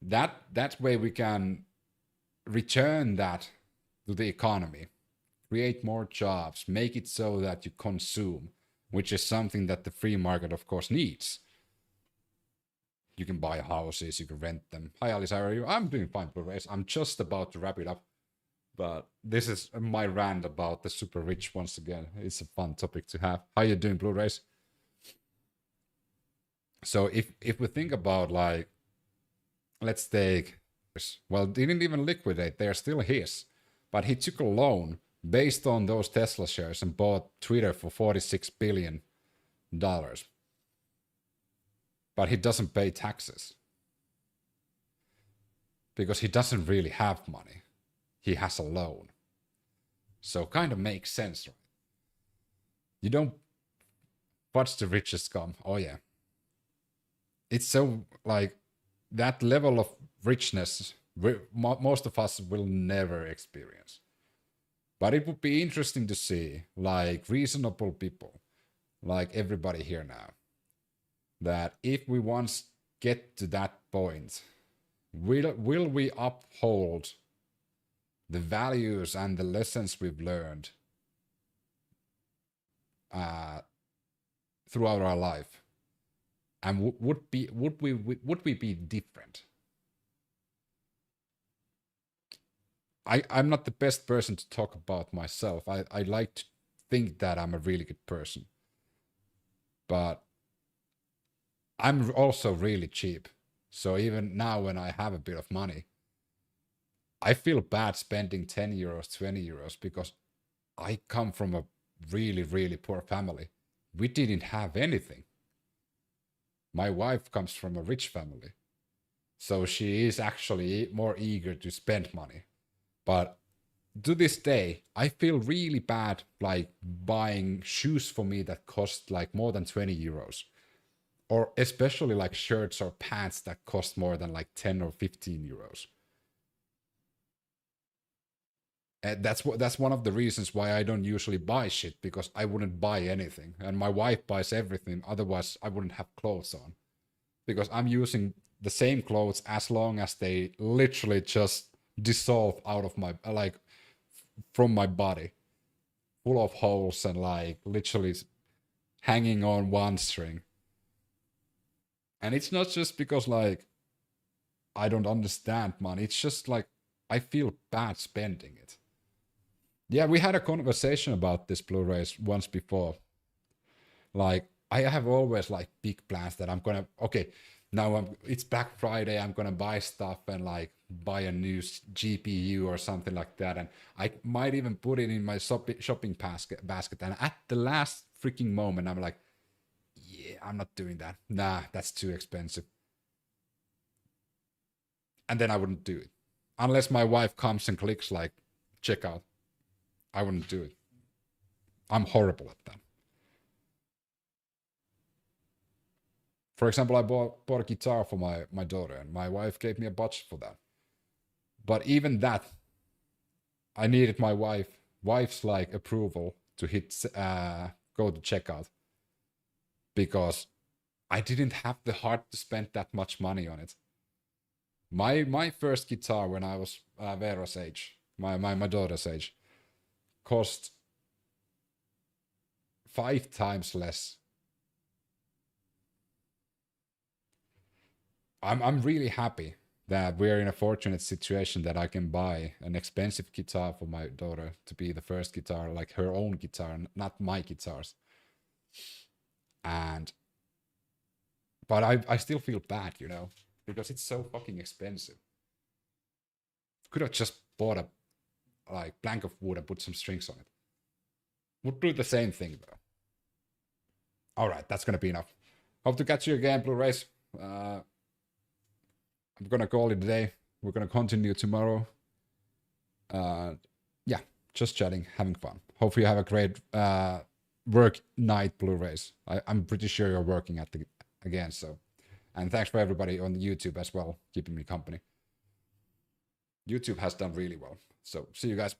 That way we can return that to the economy, create more jobs, make it so that you consume, which is something that the free market of course needs. You can buy houses, you can rent them. Hi Alice, how are you? I'm doing fine, Blu-rays. I'm just about to wrap it up, but this is my rant about the super rich once again. It's a fun topic to have. How you doing, Blu-rays? So if we think about, like, let's take, well, didn't even liquidate, they're still his, but he took a loan based on those Tesla shares and bought Twitter for $46 billion. But he doesn't pay taxes because he doesn't really have money. He has a loan. So kind of makes sense, right? You don't watch the richest come. Oh yeah. It's so, like, that level of richness most of us will never experience. But it would be interesting to see, like, reasonable people, like everybody here now, that if we once get to that point, will we uphold the values and the lessons we've learned throughout our life? And would we be different? I'm not the best person to talk about myself. I like to think that I'm a really good person. But I'm also really cheap. So even now when I have a bit of money, I feel bad spending 10 euros, 20 euros, because I come from a really, really poor family. We didn't have anything. My wife comes from a rich family, so she is actually more eager to spend money. But to this day, I feel really bad, like, buying shoes for me that cost like more than 20 euros. Or especially like shirts or pants that cost more than like 10 or 15 euros. And that's one of the reasons why I don't usually buy shit, because I wouldn't buy anything. And my wife buys everything, otherwise I wouldn't have clothes on. Because I'm using the same clothes as long as they literally just dissolve out of my, like, from my body. Full of holes and, like, literally hanging on one string. And it's not just because, like, I don't understand money. It's just like I feel bad spending it. Yeah, we had a conversation about this Blu-rays once before. Like, I have always, like, big plans that I'm gonna, okay, now it's Black Friday, I'm gonna buy stuff and, like, buy a new GPU or something like that. And I might even put it in my shopping basket. And at the last freaking moment, I'm like, yeah, I'm not doing that. Nah, that's too expensive. And then I wouldn't do it. Unless my wife comes and clicks, like, checkout. I wouldn't do it. I'm horrible at that. For example, I bought a guitar for my daughter, and my wife gave me a budget for that. But even that, I needed my wife's, like, approval to hit go to checkout. because I didn't have the heart to spend that much money on it. My first guitar when I was Vera's age, my daughter's age, cost 5 times less. I'm really happy that we're in a fortunate situation that I can buy an expensive guitar for my daughter to be the first guitar, like her own guitar, not my guitars. But I still feel bad, you know, because it's so fucking expensive. Could have just bought a like plank of wood and put some strings on it. Would do the same thing though. All right, that's gonna be enough. Hope to catch you again, Blu-rays. I'm gonna call it a day. We're gonna continue tomorrow. Yeah, just chatting, having fun. Hopefully you have a great work night, Blu-rays. I'm pretty sure you're working at the again, so. And thanks for everybody on YouTube as well, keeping me company. YouTube has done really well. So see you guys.